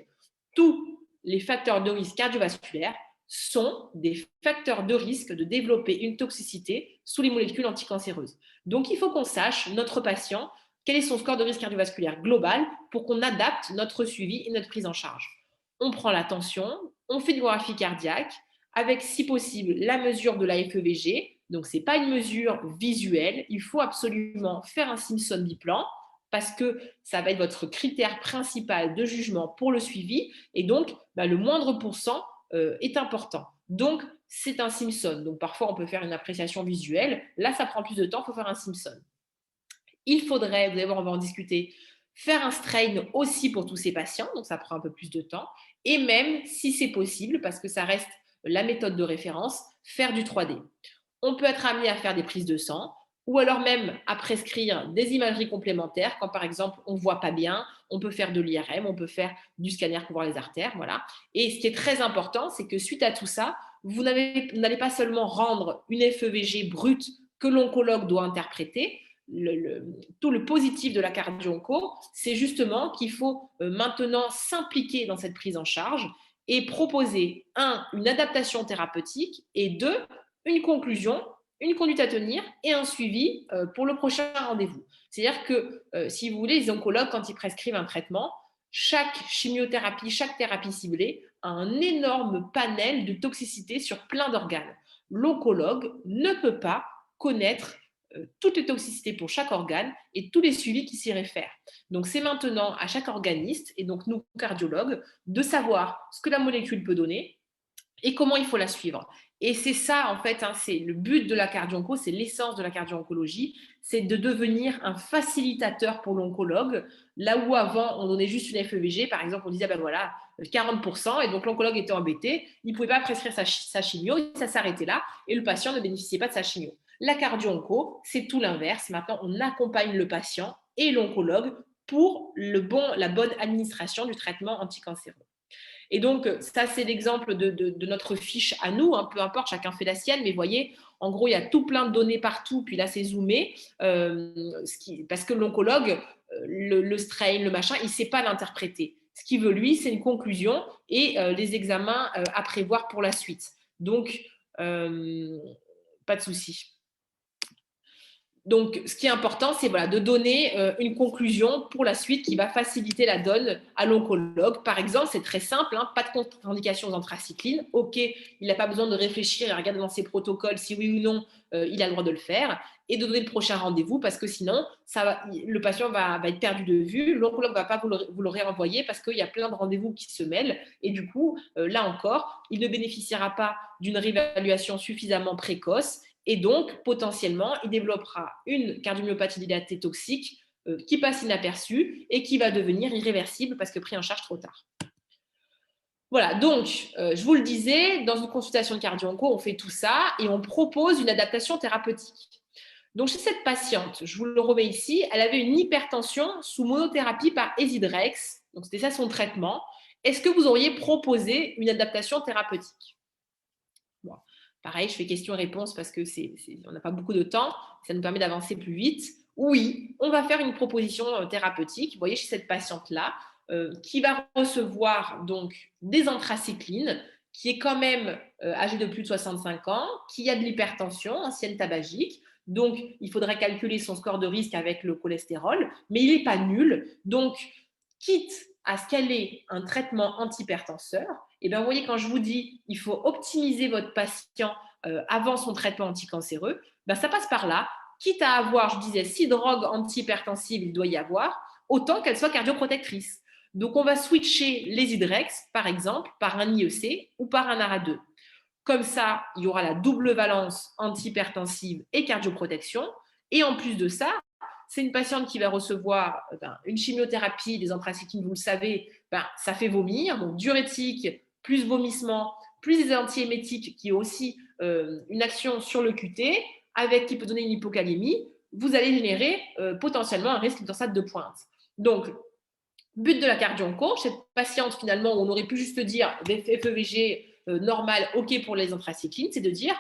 tous les facteurs de risque cardiovasculaire sont des facteurs de risque de développer une toxicité sous les molécules anticancéreuses. Donc, il faut qu'on sache, notre patient, quel est son score de risque cardiovasculaire global pour qu'on adapte notre suivi et notre prise en charge. On prend la tension, on fait une échographie cardiaque avec, si possible, la mesure de la FEVG. Donc, ce n'est pas une mesure visuelle. Il faut absolument faire un Simpson biplan parce que ça va être votre critère principal de jugement pour le suivi. Et donc, le moindre pourcent est important. Donc, c'est un Simpson. Donc, parfois, on peut faire une appréciation visuelle. Là, ça prend plus de temps, il faut faire un Simpson. Il faudrait, vous allez voir, on va en discuter, faire un strain aussi pour tous ces patients. Donc, ça prend un peu plus de temps. Et même, si c'est possible, parce que ça reste la méthode de référence, faire du 3D. On peut être amené à faire des prises de sang ou alors même à prescrire des imageries complémentaires quand, par exemple, on ne voit pas bien, on peut faire de l'IRM, on peut faire du scanner pour voir les artères, voilà. Et ce qui est très important, c'est que suite à tout ça, vous n'allez pas seulement rendre une FEVG brute que l'oncologue doit interpréter. Tout le positif de la cardio-onco, c'est justement qu'il faut maintenant s'impliquer dans cette prise en charge et proposer, une adaptation thérapeutique et deux, une conclusion, une conduite à tenir et un suivi pour le prochain rendez-vous. C'est-à-dire que, si vous voulez, les oncologues, quand ils prescrivent un traitement, chaque chimiothérapie, chaque thérapie ciblée a un énorme panel de toxicité sur plein d'organes. L'oncologue ne peut pas connaître toutes les toxicités pour chaque organe et tous les suivis qui s'y réfèrent. Donc, c'est maintenant à chaque organiste, et donc nous, cardiologues, de savoir ce que la molécule peut donner et comment il faut la suivre. Et c'est ça, en fait, c'est le but de la cardio-onco, c'est l'essence de la cardio-oncologie, c'est de devenir un facilitateur pour l'oncologue, là où avant, on donnait juste une FEVG, par exemple, on disait, 40%, et donc l'oncologue était embêté, il ne pouvait pas prescrire sa chimio, ça s'arrêtait là, et le patient ne bénéficiait pas de sa chimio. La cardio-onco, c'est tout l'inverse. Maintenant, on accompagne le patient et l'oncologue pour la bonne administration du traitement anticancéreux. Et donc, ça, c'est l'exemple de notre fiche à nous, hein, peu importe, chacun fait la sienne, mais vous voyez, en gros, il y a tout plein de données partout, puis là, c'est zoomé, parce que l'oncologue, le strain, le machin, il ne sait pas l'interpréter. Ce qu'il veut, lui, c'est une conclusion et les examens à prévoir pour la suite. Donc, pas de souci. Donc, ce qui est important, c'est voilà, de donner une conclusion pour la suite qui va faciliter la donne à l'oncologue. Par exemple, c'est très simple, hein, pas de contre-indication aux anthracyclines. OK, il n'a pas besoin de réfléchir et regarder dans ses protocoles si oui ou non il a le droit de le faire et de donner le prochain rendez-vous parce que sinon, le patient va être perdu de vue. L'oncologue ne va pas vous le réenvoyer parce qu'il y a plein de rendez-vous qui se mêlent et du coup, là encore, il ne bénéficiera pas d'une réévaluation suffisamment précoce. Et donc, potentiellement, il développera une cardiomyopathie dilatée toxique qui passe inaperçue et qui va devenir irréversible parce que pris en charge trop tard. Voilà, donc, je vous le disais, dans une consultation de cardio-onco, on fait tout ça et on propose une adaptation thérapeutique. Donc, chez cette patiente, je vous le remets ici, elle avait une hypertension sous monothérapie par Ezidrex. Donc, c'était ça son traitement. Est-ce que vous auriez proposé une adaptation thérapeutique ? Pareil, je fais questions-réponses parce que on n'a pas beaucoup de temps. Ça nous permet d'avancer plus vite. Oui, on va faire une proposition thérapeutique. Vous voyez, chez cette patiente-là, qui va recevoir donc des anthracyclines, qui est quand même âgée de plus de 65 ans, qui a de l'hypertension, ancienne tabagique. Donc, il faudrait calculer son score de risque avec le cholestérol, mais il n'est pas nul. Donc, quitte à ce qu'elle ait un traitement antihypertenseur, et bien, vous voyez, quand je vous dis il faut optimiser votre patient avant son traitement anticancéreux, ben, ça passe par là. Quitte à avoir, je disais, 6 drogues antihypertensives, il doit y avoir, autant qu'elles soient cardioprotectrices. Donc, on va switcher les Idrex, par exemple, par un IEC ou par un ARA2. Comme ça, il y aura la double valence antihypertensive et cardioprotection. Et en plus de ça, c'est une patiente qui va recevoir une chimiothérapie, des anthracyclines, vous le savez, ça fait vomir, donc diurétique, plus vomissement, plus des antiémétiques qui ont aussi une action sur le QT, avec qui peut donner une hypocalémie, vous allez générer potentiellement un risque d'orsade de pointe. Donc, but de la cardio-onco, cette patiente finalement, où on aurait pu juste dire FEVG normal, OK pour les anthracyclines, c'est de dire,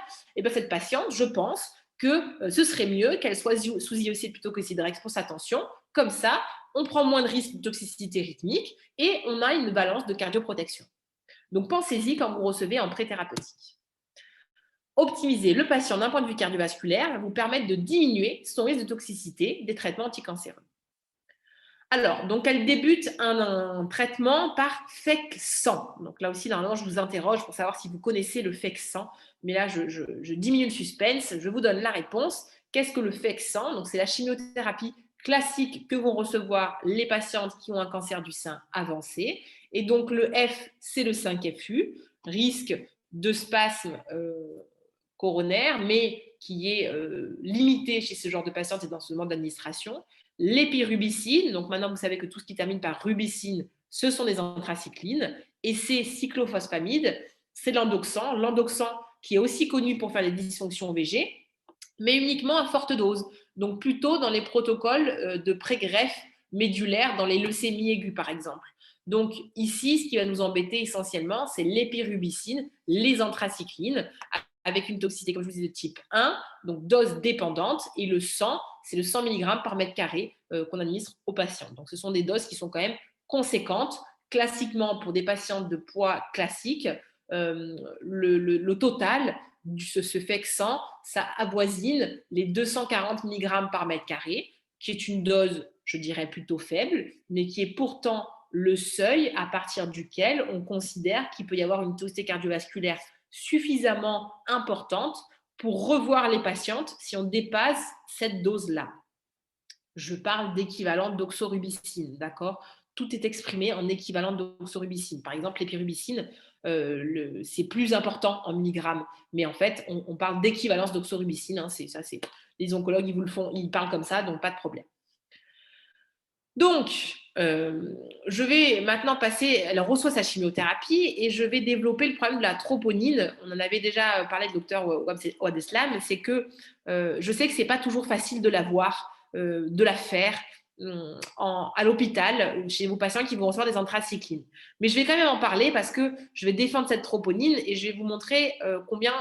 cette patiente, je pense que ce serait mieux qu'elle soit sous IEC plutôt que Ezidrex pour sa tension. Comme ça, on prend moins de risques de toxicité rythmique et on a une balance de cardioprotection. Donc, pensez-y quand vous recevez en pré-thérapeutique. Optimiser le patient d'un point de vue cardiovasculaire va vous permettre de diminuer son risque de toxicité des traitements anticancéreux. Alors, donc elle débute un traitement par FEC100. Donc là aussi, normalement, je vous interroge pour savoir si vous connaissez le FEC100. Mais là, je diminue le suspense, je vous donne la réponse. Qu'est-ce que le FEC100 ? Donc, c'est la chimiothérapie classique que vont recevoir les patientes qui ont un cancer du sein avancé. Et donc, le F, c'est le 5FU, risque de spasme coronaire, mais qui est limité chez ce genre de patientes et dans ce mode d'administration. L'épirubicine, donc maintenant vous savez que tout ce qui termine par rubicine, ce sont des anthracyclines, et c'est cyclophosphamide, c'est l'endoxan. L'endoxan qui est aussi connu pour faire les dysfonctions VG, mais uniquement à forte dose, donc plutôt dans les protocoles de pré-greffe médulaire, dans les leucémies aiguës par exemple. Donc ici, ce qui va nous embêter essentiellement, c'est l'épirubicine, les anthracyclines, avec une toxicité, comme je vous disais, de type 1, donc dose dépendante, et le 100, c'est le 100 mg par mètre carré qu'on administre aux patients. Donc, ce sont des doses qui sont quand même conséquentes. Classiquement, pour des patients de poids classique, le total de ce FEC100, ça avoisine les 240 mg par mètre carré, qui est une dose, je dirais, plutôt faible, mais qui est pourtant le seuil à partir duquel on considère qu'il peut y avoir une toxicité cardiovasculaire suffisamment importante pour revoir les patientes si on dépasse cette dose-là. Je parle d'équivalent d'oxorubicine, d'accord ? Tout est exprimé en équivalent d'oxorubicine. Par exemple, l'épirubicine, c'est plus important en milligrammes, mais en fait, on parle d'équivalence d'oxorubicine. Hein, les oncologues, ils vous le font, ils parlent comme ça, donc pas de problème. Donc, je vais maintenant passer, elle reçoit sa chimiothérapie et je vais développer le problème de la troponine. On en avait déjà parlé avec le docteur Ouadeslam, c'est que je sais que ce n'est pas toujours facile de la voir, de la faire. à l'hôpital chez vos patients qui vont recevoir des anthracyclines. Mais je vais quand même en parler parce que je vais défendre cette troponine et je vais vous montrer combien,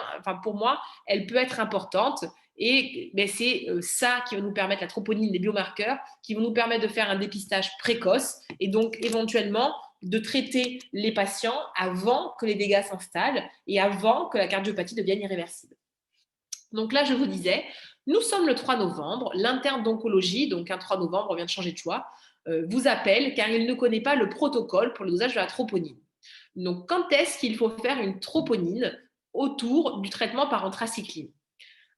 pour moi, elle peut être importante. Et c'est ça qui va nous permettre, la troponine, les biomarqueurs, qui vont nous permettre de faire un dépistage précoce et donc éventuellement de traiter les patients avant que les dégâts s'installent et avant que la cardiopathie devienne irréversible. Donc là, je vous disais, nous sommes le 3 novembre, l'interne d'oncologie, donc un 3 novembre, on vient de changer de choix, vous appelle car il ne connaît pas le protocole pour le dosage de la troponine. Donc, quand est-ce qu'il faut faire une troponine autour du traitement par anthracycline?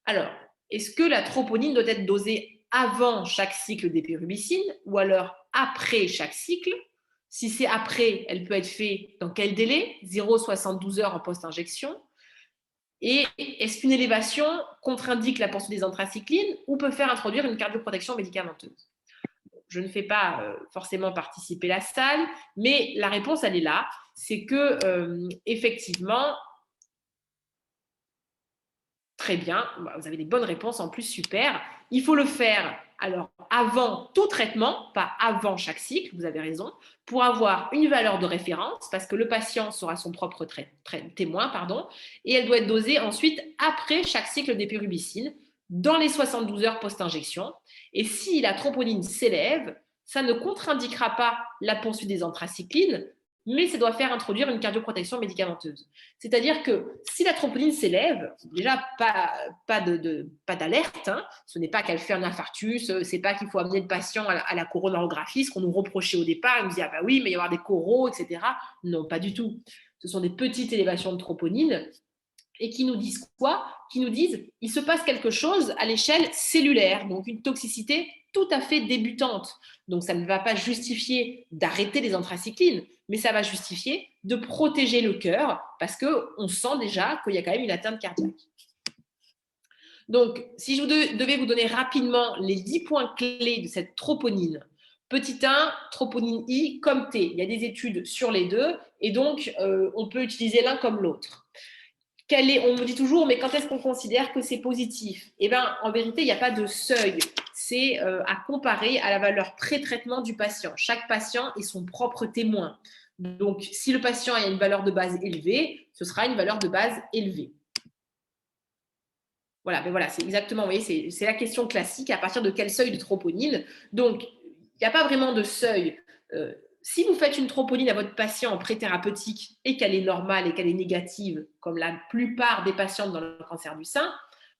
Alors, est-ce que la troponine doit être dosée avant chaque cycle d'épirubicine ou alors après chaque cycle? Si c'est après, elle peut être faite dans quel délai? 0,72 heures en post-injection. Et est-ce qu'une élévation contre-indique la poursuite des anthracyclines ou peut faire introduire une cardioprotection médicamenteuse? Je ne fais pas forcément participer la salle, mais la réponse, elle est là. C'est que, effectivement, très bien, vous avez des bonnes réponses en plus, super. Il faut le faire alors avant tout traitement, pas avant chaque cycle, vous avez raison, pour avoir une valeur de référence, parce que le patient sera son propre témoin, et elle doit être dosée ensuite après chaque cycle d'épirubicine, dans les 72 heures post-injection. Et si la troponine s'élève, ça ne contre-indiquera pas la poursuite des anthracyclines, mais ça doit faire introduire une cardioprotection médicamenteuse. C'est-à-dire que si la troponine s'élève, déjà pas d'alerte, hein, ce n'est pas qu'elle fait un infarctus, ce n'est pas qu'il faut amener le patient à la coronarographie, ce qu'on nous reprochait au départ, il nous dit « ah bah oui, mais il va y avoir des coraux, etc. » Non, pas du tout. Ce sont des petites élévations de troponine et qui nous disent quoi? Qui nous disent il se passe quelque chose à l'échelle cellulaire, donc une toxicité tout à fait débutante. Donc, ça ne va pas justifier d'arrêter les anthracyclines, mais ça va justifier de protéger le cœur parce qu'on sent déjà qu'il y a quand même une atteinte cardiaque. Donc, si je devais vous donner rapidement les 10 points clés de cette troponine, petit 1, troponine I comme T. Il y a des études sur les deux et donc on peut utiliser l'un comme l'autre. On me dit toujours, mais quand est-ce qu'on considère que c'est positif? Eh bien, en vérité, il n'y a pas de seuil. C'est à comparer à la valeur pré-traitement du patient. Chaque patient est son propre témoin. Donc, si le patient a une valeur de base élevée, ce sera une valeur de base élevée. Voilà, mais voilà, c'est exactement, vous voyez, c'est la question classique, à partir de quel seuil de troponine. Donc, il n'y a pas vraiment de seuil. Si vous faites une troponine à votre patient en pré-thérapeutique et qu'elle est normale et qu'elle est négative, comme la plupart des patients dans le cancer du sein,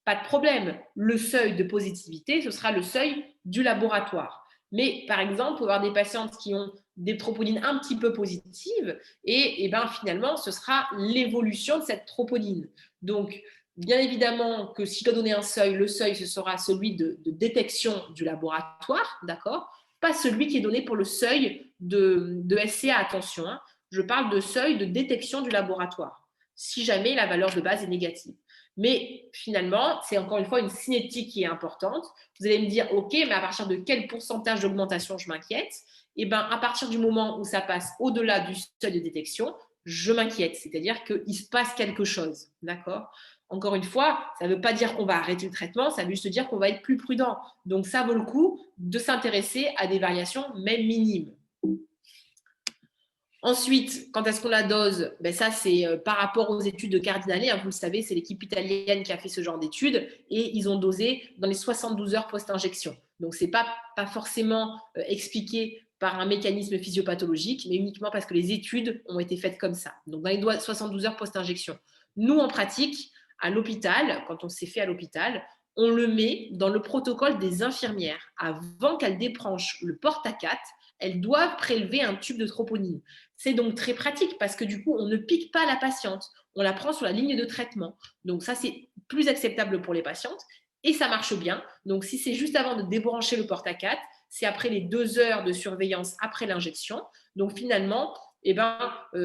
pas de problème. Le seuil de positivité, ce sera le seuil du laboratoire. Mais par exemple, pour avoir des patientes qui ont des troponines un petit peu positives, et finalement, ce sera l'évolution de cette troponine. Donc, bien évidemment que si je dois donner un seuil, le seuil, ce sera celui de détection du laboratoire, d'accord ? Pas celui qui est donné pour le seuil de SCA, attention, hein. Je parle de seuil de détection du laboratoire, si jamais la valeur de base est négative. Mais finalement, c'est encore une fois une cinétique qui est importante. Vous allez me dire, ok, mais à partir de quel pourcentage d'augmentation je m'inquiète? Eh bien, à partir du moment où ça passe au-delà du seuil de détection, je m'inquiète, c'est-à-dire qu'il se passe quelque chose, d'accord? Encore une fois, ça ne veut pas dire qu'on va arrêter le traitement, ça veut juste dire qu'on va être plus prudent. Donc, ça vaut le coup de s'intéresser à des variations, même minimes. Ensuite, quand est-ce qu'on la dose? Ça, c'est par rapport aux études de Cardinale. Hein, vous le savez, c'est l'équipe italienne qui a fait ce genre d'études et ils ont dosé dans les 72 heures post-injection. Donc, ce n'est pas forcément expliqué par un mécanisme physiopathologique, mais uniquement parce que les études ont été faites comme ça. Donc, dans les 72 heures post-injection. Nous, en pratique, à l'hôpital, quand on s'est fait à l'hôpital, on le met dans le protocole des infirmières. Avant qu'elles débranchent le porte-à-4, elles doivent prélever un tube de troponine. C'est donc très pratique parce que du coup, on ne pique pas la patiente. On la prend sur la ligne de traitement. Donc ça, c'est plus acceptable pour les patientes et ça marche bien. Donc si c'est juste avant de débrancher le porte-à-4, c'est après les 2 heures de surveillance après l'injection. Donc finalement,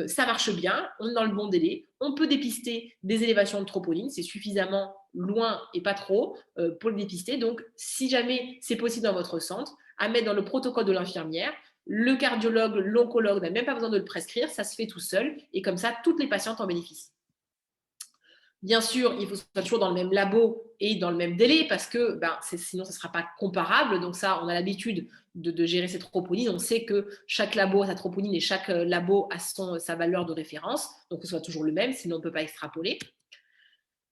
ça marche bien, on est dans le bon délai, on peut dépister des élévations de troponine, c'est suffisamment loin et pas trop pour le dépister. Donc, si jamais c'est possible dans votre centre, à mettre dans le protocole de l'infirmière, le cardiologue, l'oncologue n'a même pas besoin de le prescrire, ça se fait tout seul et comme ça, toutes les patientes en bénéficient. Bien sûr, il faut que ce soit toujours dans le même labo et dans le même délai parce que sinon, ça ne sera pas comparable. Donc ça, on a l'habitude de gérer ces troponines. On sait que chaque labo a sa troponine et chaque labo a sa valeur de référence. Donc que ce soit toujours le même, sinon on ne peut pas extrapoler.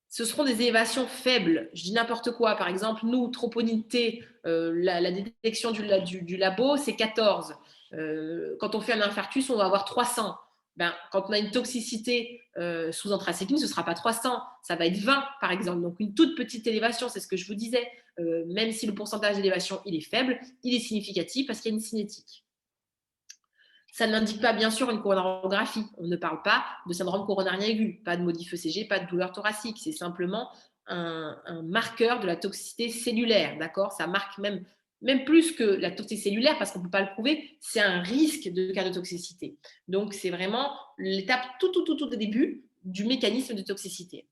Ce seront des élévations faibles. Je dis n'importe quoi. Par exemple, nous, troponine T, la détection du labo, c'est 14. Quand on fait un infarctus, on va avoir 300. Quand on a une toxicité sous anthracycline, ce ne sera pas 300, ça va être 20 par exemple. Donc une toute petite élévation, c'est ce que je vous disais. Même si le pourcentage d'élévation il est faible, il est significatif parce qu'il y a une cinétique. Ça n'indique pas bien sûr une coronarographie. On ne parle pas de syndrome coronarien aigu, pas de modif ECG, pas de douleur thoracique. C'est simplement un marqueur de la toxicité cellulaire, d'accord? Ça marque même plus que la toxicité cellulaire, parce qu'on ne peut pas le prouver, c'est un risque de cardiotoxicité. Donc, c'est vraiment l'étape tout au début du mécanisme de toxicité.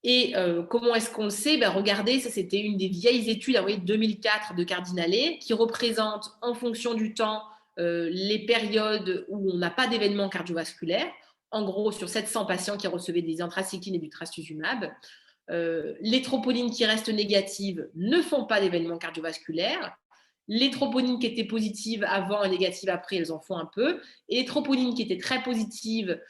Et comment est-ce qu'on le sait? Regardez, ça c'était une des vieilles études, 2004 de Cardinalet, qui représente en fonction du temps les périodes où on n'a pas d'événement cardiovasculaire. En gros, sur 700 patients qui recevaient des anthracyclines et du trastuzumab, les troponines qui restent négatives ne font pas d'événements cardiovasculaires. Les troponines qui étaient positives avant et négatives après, elles en font un peu. Et les troponines qui étaient très positives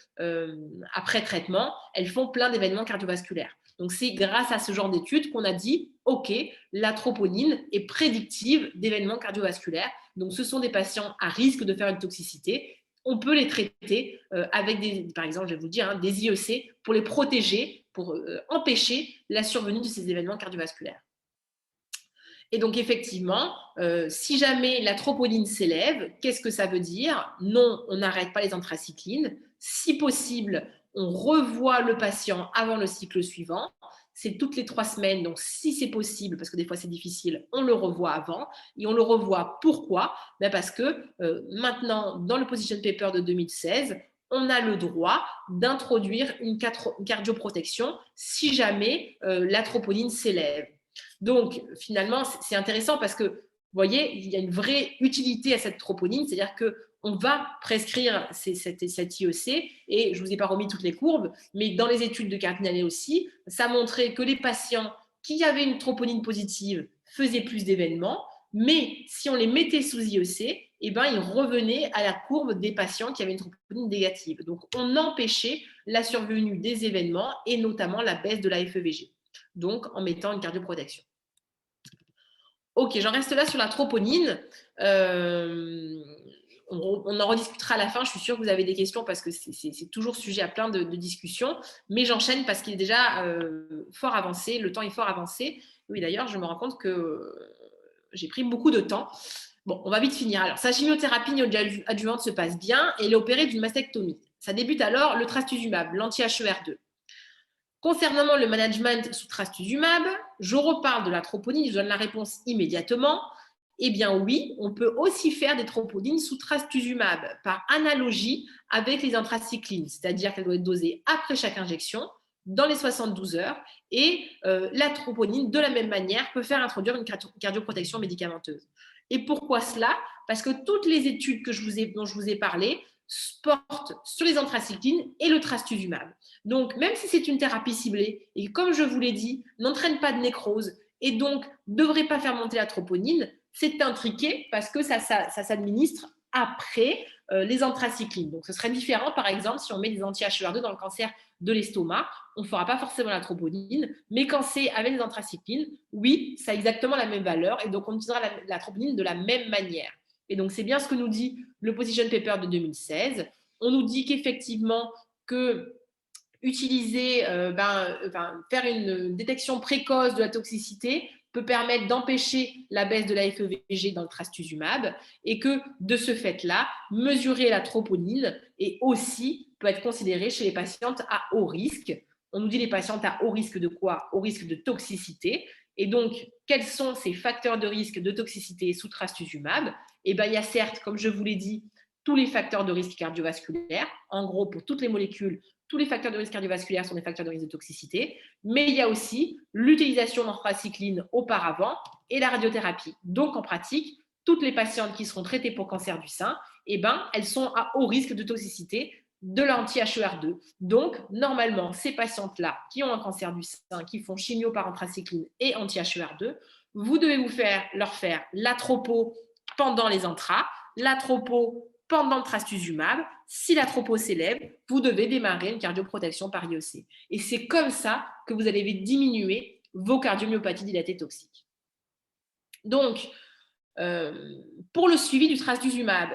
après traitement, elles font plein d'événements cardiovasculaires. Donc, c'est grâce à ce genre d'études qu'on a dit, OK, la troponine est prédictive d'événements cardiovasculaires. Donc, ce sont des patients à risque de faire une toxicité. On peut les traiter avec, par exemple, je vais vous dire, des IEC pour les protéger, pour empêcher la survenue de ces événements cardiovasculaires. Et donc, effectivement, si jamais la troponine s'élève, qu'est-ce que ça veut dire? Non, on n'arrête pas les anthracyclines. Si possible, on revoit le patient avant le cycle suivant. C'est toutes les 3 semaines. Donc, si c'est possible, parce que des fois c'est difficile, on le revoit avant. Et on le revoit pourquoi? Parce que maintenant, dans le position paper de 2016, on a le droit d'introduire une cardioprotection si jamais la troponine s'élève. Donc, finalement, c'est intéressant parce que, vous voyez, il y a une vraie utilité à cette troponine, c'est-à-dire qu'on va prescrire cette IEC, et je ne vous ai pas remis toutes les courbes, mais dans les études de Cardinalet aussi, ça montrait que les patients qui avaient une troponine positive faisaient plus d'événements, mais si on les mettait sous IEC, ils revenaient à la courbe des patients qui avaient une troponine négative. Donc, on empêchait la survenue des événements et notamment la baisse de la FEVG. Donc en mettant une cardioprotection. Ok, j'en reste là sur la troponine. On en rediscutera à la fin. Je suis sûre que vous avez des questions parce que c'est toujours sujet à plein de discussions. Mais j'enchaîne parce qu'il est déjà fort avancé. Le temps est fort avancé. Oui, d'ailleurs, je me rends compte que j'ai pris beaucoup de temps. Bon, on va vite finir. Alors, sa chimiothérapie adjuvante se passe bien et elle est opérée d'une mastectomie. Ça débute alors le trastuzumab, l'anti-HER2. Concernant le management sous trastuzumab, je reparle de la troponine, je donne la réponse immédiatement. Eh bien oui, on peut aussi faire des troponines sous trastuzumab par analogie avec les anthracyclines, c'est-à-dire qu'elle doit être dosée après chaque injection, dans les 72 heures, et la troponine, de la même manière, peut faire introduire une cardioprotection médicamenteuse. Et pourquoi cela? Parce que toutes les études dont je vous ai parlé portent sur les anthracyclines et le trastuzumab. Donc, même si c'est une thérapie ciblée, et comme je vous l'ai dit, n'entraîne pas de nécrose, et donc ne devrait pas faire monter la troponine, c'est intriqué parce que ça s'administre après les anthracyclines. Donc, ce serait différent, par exemple, si on met des anti-HER2 dans le cancer de l'estomac, on ne fera pas forcément la troponine, mais quand c'est avec les anthracyclines, oui, ça a exactement la même valeur, et donc on utilisera la troponine de la même manière. Et donc, c'est bien ce que nous dit le position paper de 2016. On nous dit qu'effectivement, utiliser, faire une détection précoce de la toxicité peut permettre d'empêcher la baisse de la FEVG dans le trastuzumab, et que de ce fait-là, mesurer la troponine et aussi peut être considéré chez les patientes à haut risque. On nous dit les patientes à haut risque de quoi? Au risque de toxicité. Et donc, quels sont ces facteurs de risque de toxicité sous trastuzumab? Il y a certes, comme je vous l'ai dit, tous les facteurs de risque cardiovasculaire. En gros, pour toutes les molécules, tous les facteurs de risque cardiovasculaire sont des facteurs de risque de toxicité, mais il y a aussi l'utilisation d'anthracycline auparavant et la radiothérapie. Donc, en pratique, toutes les patientes qui seront traitées pour cancer du sein, elles sont à haut risque de toxicité de l'anti-HER2. Donc, normalement, ces patientes-là qui ont un cancer du sein, qui font chimio par anthracycline et anti-HER2, vous devez leur faire la tropo pendant les intras, la tropo pendant le trastuzumab. Si la tropo s'élève, vous devez démarrer une cardioprotection par IEC. Et c'est comme ça que vous allez diminuer vos cardiomyopathies dilatées toxiques. Donc, pour le suivi du trastuzumab,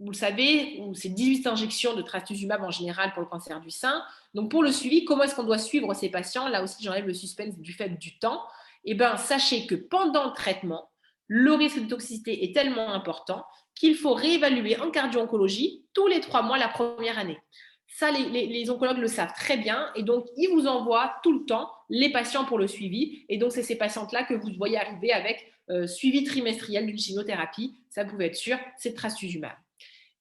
vous le savez, c'est 18 injections de trastuzumab en général pour le cancer du sein. Donc, pour le suivi, comment est-ce qu'on doit suivre ces patients? Là aussi, j'enlève le suspense du fait du temps. Eh bien, sachez que pendant le traitement, le risque de toxicité est tellement important qu'il faut réévaluer en cardio-oncologie tous les 3 mois la première année. Ça, les oncologues le savent très bien et donc, ils vous envoient tout le temps les patients pour le suivi. Et donc, c'est ces patientes-là que vous voyez arriver avec suivi trimestriel d'une chimiothérapie. Ça, vous pouvez être sûr, c'est le trastuzumab.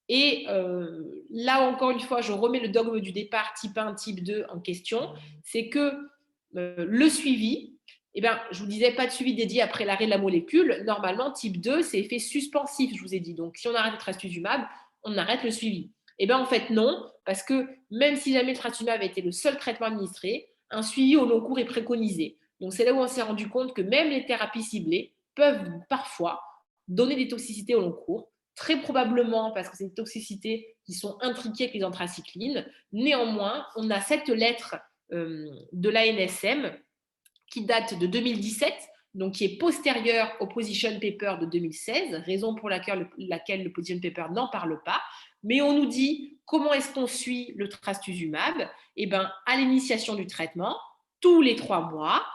Et là, encore une fois, je remets le dogme du départ type 1, type 2 en question. C'est que le suivi, eh bien, je vous disais, pas de suivi dédié après l'arrêt de la molécule. Normalement, type 2, c'est effet suspensif, je vous ai dit. Donc, si on arrête le trastuzumab, on arrête le suivi. Eh bien, en fait, non, parce que même si jamais le trastuzumab avait été le seul traitement administré, un suivi au long cours est préconisé. Donc, c'est là où on s'est rendu compte que même les thérapies ciblées peuvent parfois donner des toxicités au long cours, très probablement parce que c'est des toxicités qui sont intriquées avec les anthracyclines. Néanmoins, on a cette lettre de l'ANSM qui date de 2017, donc qui est postérieure au position paper de 2016, raison pour laquelle le position paper n'en parle pas. Mais on nous dit comment est-ce qu'on suit le trastuzumab? Eh bien, à l'initiation du traitement, tous les 3 mois,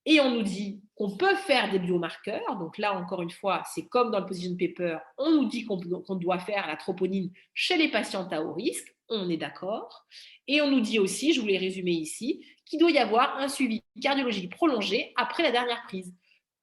et on nous dit qu'on peut faire des biomarqueurs. Donc là, encore une fois, c'est comme dans le position paper, on nous dit qu'on doit faire la troponine chez les patientes à haut risque, on est d'accord. Et on nous dit aussi, je vous l'ai résumé ici, qu'il doit y avoir un suivi cardiologique prolongé après la dernière prise.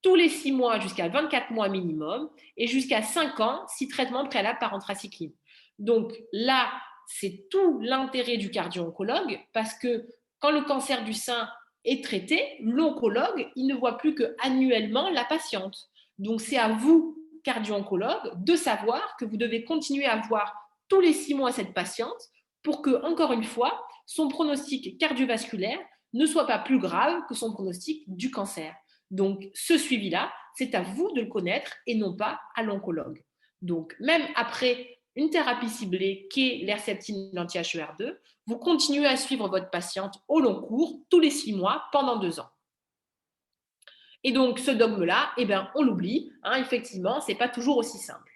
Tous les 6 mois jusqu'à 24 mois minimum et jusqu'à 5 ans si traitement préalable par anthracycline. Donc là, c'est tout l'intérêt du cardio-oncologue parce que quand le cancer du sein est traité, l'oncologue, il ne voit plus qu'annuellement la patiente. Donc, c'est à vous, cardio-oncologue, de savoir que vous devez continuer à voir tous les 6 mois cette patiente pour que, encore une fois, son pronostic cardiovasculaire ne soit pas plus grave que son pronostic du cancer. Donc, ce suivi-là, c'est à vous de le connaître et non pas à l'oncologue. Donc, même après une thérapie ciblée qui est l'herceptine, l'anti-HER2, vous continuez à suivre votre patiente au long cours, tous les 6 mois, pendant 2 ans. Et donc, ce dogme-là, eh bien, on l'oublie. Hein, effectivement, ce n'est pas toujours aussi simple.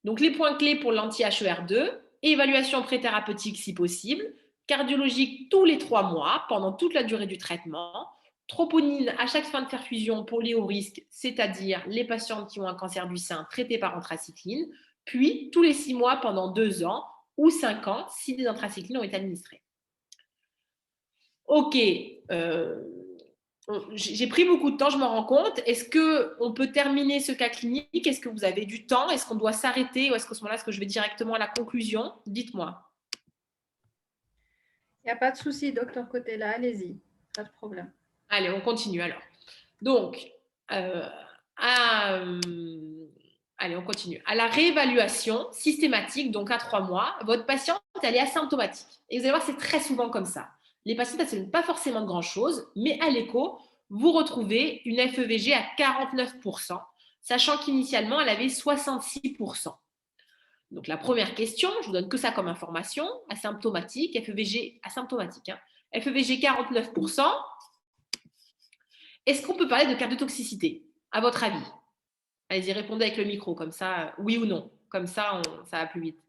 Donc, les points clés pour l'anti-HER2, évaluation préthérapeutique si possible, cardiologique tous les 3 mois, pendant toute la durée du traitement, troponine à chaque fin de perfusion pour les hauts risques, c'est-à-dire les patientes qui ont un cancer du sein traité par anthracycline, puis tous les 6 mois pendant 2 ans ou 5 ans si des anthracyclines ont été administrées. Ok, j'ai pris beaucoup de temps, je me rends compte. Est-ce qu'on peut terminer ce cas clinique? Est-ce que vous avez du temps? Est-ce qu'on doit s'arrêter? Ou est-ce qu'à ce moment-là, est-ce que je vais directement à la conclusion? Dites-moi. Il n'y a pas de souci, docteur Cotella, allez-y, pas de problème. Allez, on continue alors. Donc, allez, on continue. À la réévaluation systématique, donc à 3 mois, votre patiente, elle est asymptomatique. Et vous allez voir, c'est très souvent comme ça. Les patientes, elles ne se donnent pas forcément de grand-chose, mais à l'écho, vous retrouvez une FEVG à 49%, sachant qu'initialement, elle avait 66%. Donc, la première question, je vous donne que ça comme information, asymptomatique, FEVG asymptomatique, hein, FEVG 49%. Est-ce qu'on peut parler de cardiotoxicité, à votre avis? Allez-y, répondez avec le micro, comme ça, oui ou non. Comme ça, ça va plus vite.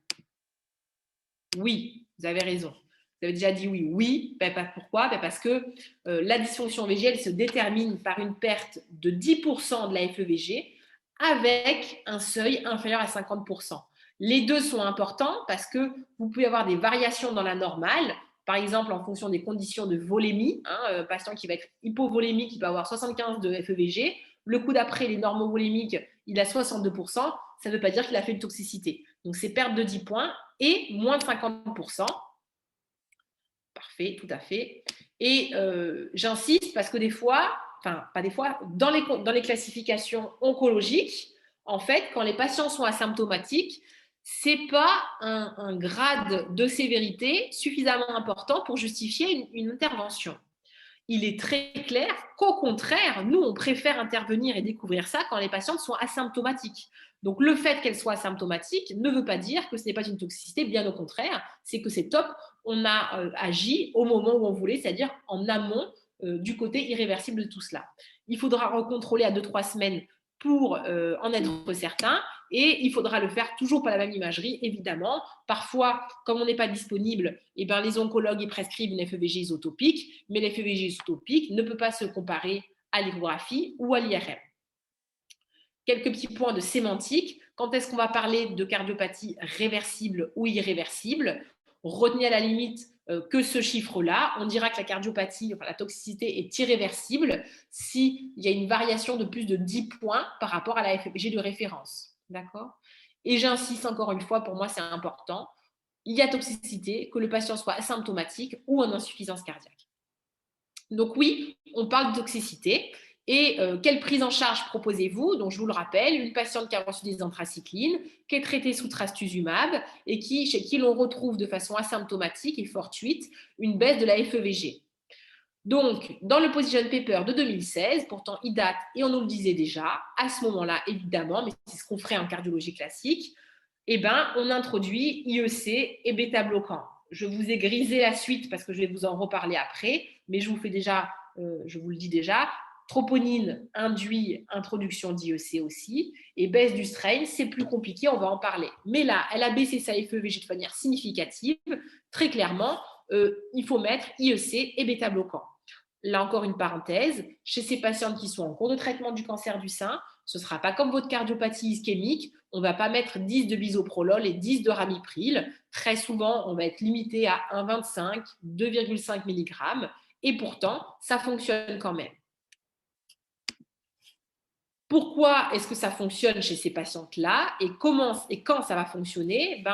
Oui, vous avez raison. Vous avez déjà dit oui. Oui, pourquoi? Parce que la dysfonction VG, elle se détermine par une perte de 10% de la FEVG avec un seuil inférieur à 50%. Les deux sont importants parce que vous pouvez avoir des variations dans la normale, par exemple en fonction des conditions de volémie. Patient qui va être hypovolémique, qui peut avoir 75 de FEVG. Le coup d'après, les normovolémiques, il a 62%. Ça ne veut pas dire qu'il a fait une toxicité. Donc, c'est perte de 10 points et moins de 50%. Parfait, tout à fait. Et j'insiste parce que des fois, enfin, pas des fois, dans les classifications oncologiques, en fait, quand les patients sont asymptomatiques, ce n'est pas un grade de sévérité suffisamment important pour justifier une intervention. Il est très clair qu'au contraire, nous, on préfère intervenir et découvrir ça quand les patientes sont asymptomatiques. Donc, le fait qu'elles soient asymptomatiques ne veut pas dire que ce n'est pas une toxicité, bien au contraire, c'est que c'est top, on a agi au moment où on voulait, c'est-à-dire en amont du côté irréversible de tout cela. Il faudra recontrôler à 2-3 semaines pour en être certain, et il faudra le faire toujours par la même imagerie, évidemment. Parfois, comme on n'est pas disponible, eh ben, les oncologues ils prescrivent une FEVG isotopique, mais l'FEVG isotopique ne peut pas se comparer à l'échographie ou à l'IRM. Quelques petits points de sémantique. Quand est-ce qu'on va parler de cardiopathie réversible ou irréversible? Retenez à la limite que ce chiffre-là. On dira que la cardiopathie, enfin la toxicité est irréversible s'il y a une variation de plus de 10 points par rapport à la FEVG de référence. D'accord? Et j'insiste encore une fois, pour moi c'est important, il y a toxicité, que le patient soit asymptomatique ou en insuffisance cardiaque. Donc oui, on parle de toxicité. Et quelle prise en charge proposez-vous? Donc je vous le rappelle, une patiente qui a reçu des anthracyclines, qui est traitée sous trastuzumab et chez qui l'on retrouve de façon asymptomatique et fortuite une baisse de la FEVG. Donc, dans le Position Paper de 2016, pourtant il date et on nous le disait déjà, à ce moment-là, évidemment, mais c'est ce qu'on ferait en cardiologie classique, eh ben, on introduit IEC et bêta-bloquants. Je vous ai grisé la suite parce que je vais vous en reparler après, mais je vous le dis déjà, troponine induit introduction d'IEC aussi, et baisse du strain, c'est plus compliqué, on va en parler. Mais là, elle a baissé sa FEVG de manière significative, très clairement, il faut mettre IEC et bêta-bloquants. Là encore une parenthèse, chez ces patientes qui sont en cours de traitement du cancer du sein, ce ne sera pas comme votre cardiopathie ischémique, on ne va pas mettre 10 de bisoprolol et 10 de ramipril. Très souvent, on va être limité à 1,25, 2,5 mg, et pourtant, ça fonctionne quand même. Pourquoi est-ce que ça fonctionne chez ces patientes-là et quand ça va fonctionner?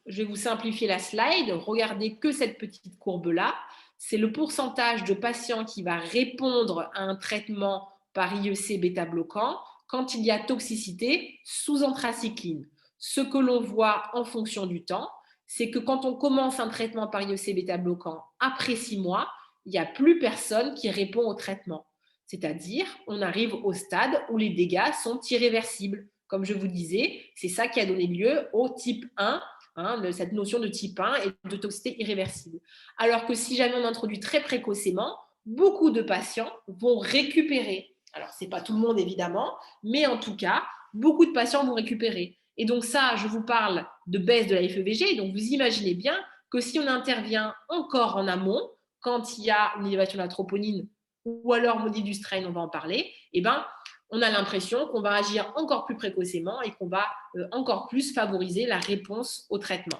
Je vais vous simplifier la slide. Regardez que cette petite courbe-là. C'est le pourcentage de patients qui va répondre à un traitement par IEC bêta-bloquant quand il y a toxicité sous anthracycline. Ce que l'on voit en fonction du temps, c'est que quand on commence un traitement par IEC bêta-bloquant après 6 mois, il n'y a plus personne qui répond au traitement. C'est-à-dire, on arrive au stade où les dégâts sont irréversibles. Comme je vous disais, c'est ça qui a donné lieu au type 1, cette notion de type 1 et de toxicité irréversible. Alors que si jamais on introduit très précocement, beaucoup de patients vont récupérer. Alors, ce n'est pas tout le monde évidemment, mais en tout cas, beaucoup de patients vont récupérer. Et donc ça, je vous parle de baisse de la FEVG. Donc, vous imaginez bien que si on intervient encore en amont, quand il y a une élévation de la troponine ou alors modif du strain, on va en parler, on a l'impression qu'on va agir encore plus précocement et qu'on va encore plus favoriser la réponse au traitement.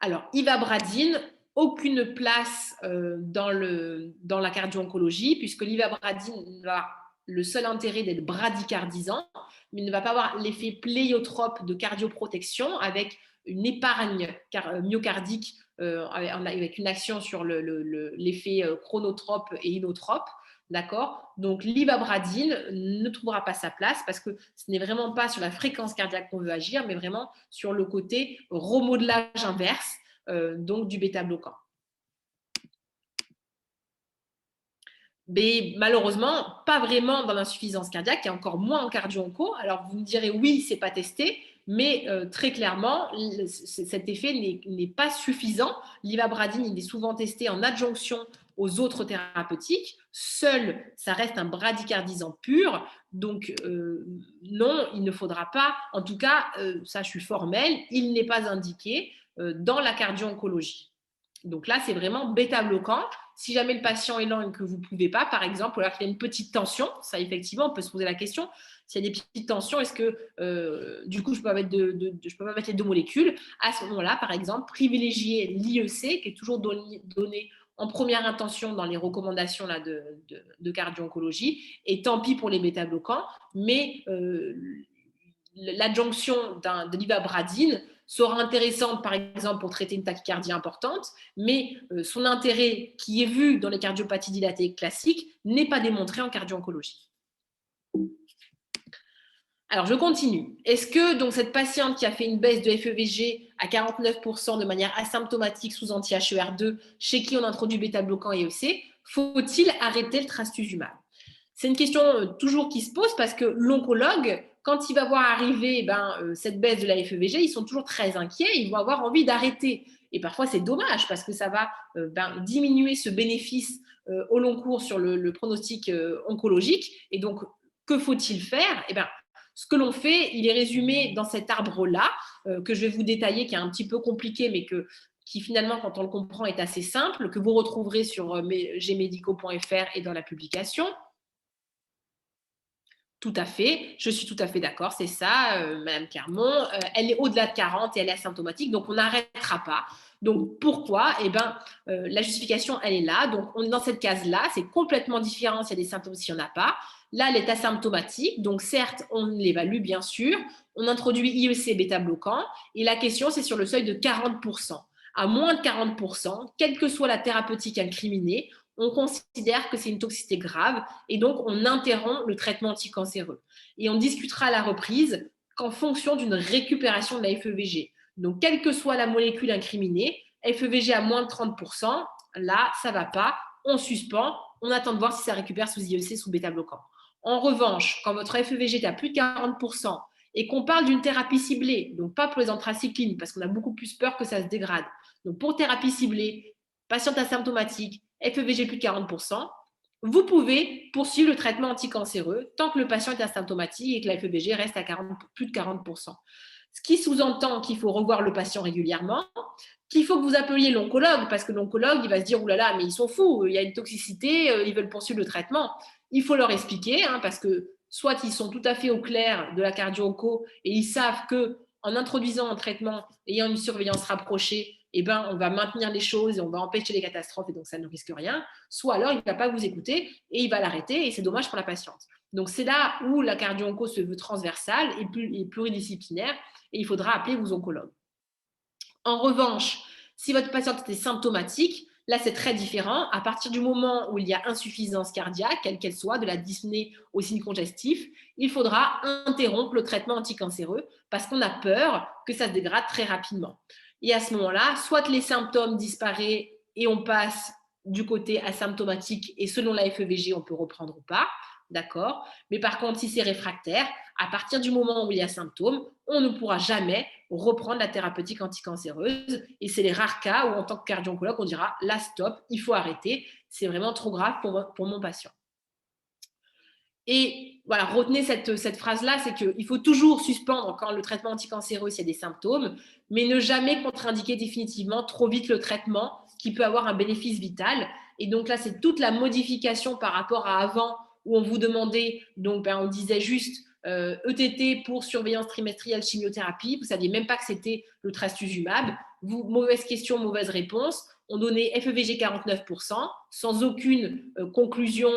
Alors, ivabradine, aucune place dans la cardio-oncologie, puisque l'ivabradine a le seul intérêt d'être bradycardisant, mais ne va pas avoir l'effet pléiotrope de cardioprotection avec une épargne myocardique avec une action sur l'effet chronotrope et inotrope. D'accord? Donc, l'ivabradine ne trouvera pas sa place parce que ce n'est vraiment pas sur la fréquence cardiaque qu'on veut agir, mais vraiment sur le côté remodelage inverse, donc du bêta-bloquant. Mais malheureusement, pas vraiment dans l'insuffisance cardiaque, et encore moins en cardio-onco. Alors, vous me direz, oui, ce n'est pas testé, mais très clairement, cet effet n'est pas suffisant. L'ivabradine, il est souvent testé en adjonction aux autres thérapeutiques. Seul, ça reste un bradycardisant pur. Donc, non, il ne faudra pas, en tout cas, ça je suis formelle, il n'est pas indiqué dans la cardio-oncologie. Donc là, c'est vraiment bêta-bloquant. Si jamais le patient est lent et que vous ne pouvez pas, par exemple, ou alors qu'il y a une petite tension, ça effectivement, on peut se poser la question, s'il y a des petites tensions, est-ce que du coup, je ne peux pas mettre les 2 molécules? À ce moment-là, par exemple, privilégier l'IEC, qui est toujours donné en première intention dans les recommandations là, de cardio-oncologie, et tant pis pour les bêta-bloquants, mais l'adjonction de l'ivabradine sera intéressante, par exemple, pour traiter une tachycardie importante, mais son intérêt qui est vu dans les cardiopathies dilatées classiques n'est pas démontré en cardio-oncologie. Alors, je continue. Est-ce que donc cette patiente qui a fait une baisse de FEVG à 49% de manière asymptomatique sous anti-HER2, chez qui on introduit bêta-bloquant et EC, faut-il arrêter le trastuzumab? C'est une question toujours qui se pose parce que l'oncologue, quand il va voir arriver cette baisse de la FEVG, ils sont toujours très inquiets, ils vont avoir envie d'arrêter. Et parfois, c'est dommage parce que ça va diminuer ce bénéfice au long cours sur le pronostic oncologique. Et donc, que faut-il faire? Ce que l'on fait, il est résumé dans cet arbre-là, que je vais vous détailler, qui est un petit peu compliqué, mais qui finalement, quand on le comprend, est assez simple, que vous retrouverez sur gmedico.fr et dans la publication. Tout à fait, je suis tout à fait d'accord, c'est ça, Madame Carmon. Elle est au-delà de 40 et elle est asymptomatique, donc on n'arrêtera pas. Donc pourquoi? La justification, elle est là. Donc on est dans cette case-là, c'est complètement différent s'il y a des symptômes, s'il n'y en a pas. Là, elle est asymptomatique, donc certes, on l'évalue bien sûr. On introduit IEC bêta-bloquant et la question, c'est sur le seuil de 40%. À moins de 40%, quelle que soit la thérapeutique incriminée, on considère que c'est une toxicité grave et donc on interrompt le traitement anticancéreux. Et on discutera à la reprise qu'en fonction d'une récupération de la FEVG. Donc, quelle que soit la molécule incriminée, FEVG à moins de 30%, là, ça ne va pas, on suspend, on attend de voir si ça récupère sous IEC, sous bêta-bloquant. En revanche, quand votre FEVG est à plus de 40% et qu'on parle d'une thérapie ciblée, donc pas pour les anthracyclines, parce qu'on a beaucoup plus peur que ça se dégrade, donc pour thérapie ciblée, patiente asymptomatique, FEVG plus de 40%, vous pouvez poursuivre le traitement anticancéreux tant que le patient est asymptomatique et que la FEVG reste à plus de 40%. Ce qui sous-entend qu'il faut revoir le patient régulièrement, qu'il faut que vous appeliez l'oncologue, parce que l'oncologue, il va se dire « Oulala, mais ils sont fous, il y a une toxicité, ils veulent poursuivre le traitement ». Il faut leur expliquer, parce que soit ils sont tout à fait au clair de la cardio-onco et ils savent qu'en introduisant un traitement, ayant une surveillance rapprochée, on va maintenir les choses et on va empêcher les catastrophes et donc ça ne risque rien. Soit alors, il ne va pas vous écouter et il va l'arrêter et c'est dommage pour la patiente. Donc, c'est là où la cardio-onco se veut transversale et pluridisciplinaire et il faudra appeler vos oncologues. En revanche, si votre patiente était symptomatique, là, c'est très différent. À partir du moment où il y a insuffisance cardiaque, quelle qu'elle soit, de la dyspnée au signe congestif, il faudra interrompre le traitement anticancéreux parce qu'on a peur que ça se dégrade très rapidement. Et à ce moment-là, soit les symptômes disparaissent et on passe du côté asymptomatique et selon la FEVG, on peut reprendre ou pas, d'accord? Mais par contre, si c'est réfractaire, à partir du moment où il y a symptômes, on ne pourra jamais reprendre la thérapeutique anticancéreuse. Et c'est les rares cas où, en tant que cardio-oncologue, on dira là, stop, il faut arrêter. C'est vraiment trop grave pour mon patient. Et voilà, retenez cette phrase-là, c'est qu'il faut toujours suspendre quand le traitement anticancéreux s'il y a des symptômes, mais ne jamais contre-indiquer définitivement trop vite le traitement qui peut avoir un bénéfice vital. Et donc là, c'est toute la modification par rapport à avant où on vous demandait, donc on disait juste ETT pour surveillance trimestrielle chimiothérapie, vous ne saviez même pas que c'était le trastuzumab. Mauvaise question, mauvaise réponse. On donnait FEVG 49%, sans aucune conclusion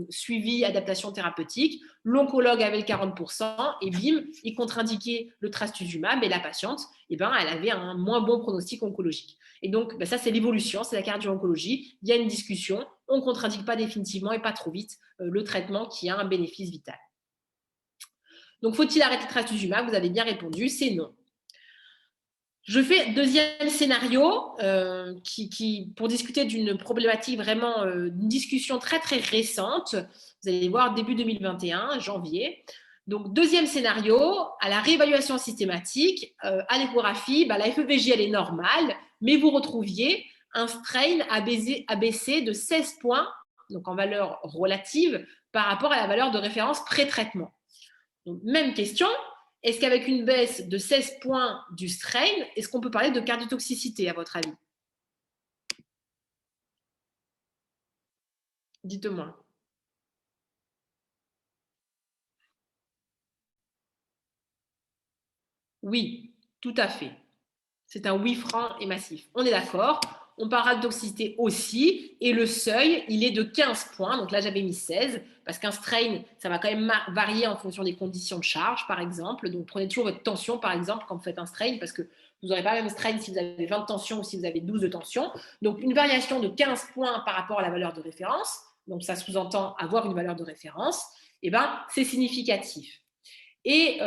suivie, adaptation thérapeutique. L'oncologue avait le 40% et bim, il contre-indiquait le trastuzumab et la patiente, elle avait un moins bon pronostic oncologique. Et donc, ça, c'est l'évolution, c'est la cardio-oncologie. Il y a une discussion, on ne contre-indique pas définitivement et pas trop vite le traitement qui a un bénéfice vital. Donc, faut-il arrêter le trastuzumab? Vous avez bien répondu, c'est non. Je fais deuxième scénario pour discuter d'une problématique vraiment, d'une discussion très, très récente. Vous allez voir début 2021, janvier. Donc, deuxième scénario, à la réévaluation systématique, à l'échographie, la FEVG, elle est normale, mais vous retrouviez un strain abaissé de 16 points, donc en valeur relative, par rapport à la valeur de référence pré-traitement. Donc, même question. Est-ce qu'avec une baisse de 16 points du strain, est-ce qu'on peut parler de cardiotoxicité, à votre avis? Dites-moi. Oui, tout à fait. C'est un oui franc et massif. On est d'accord. On parlera de toxicité aussi. Et le seuil, il est de 15 points. Donc là, j'avais mis 16 parce qu'un strain, ça va quand même varier en fonction des conditions de charge, par exemple. Donc, prenez toujours votre tension, par exemple, quand vous faites un strain parce que vous n'aurez pas le même strain si vous avez 20 de tension ou si vous avez 12 de tension. Donc, une variation de 15 points par rapport à la valeur de référence. Donc, ça sous-entend avoir une valeur de référence. C'est significatif. Et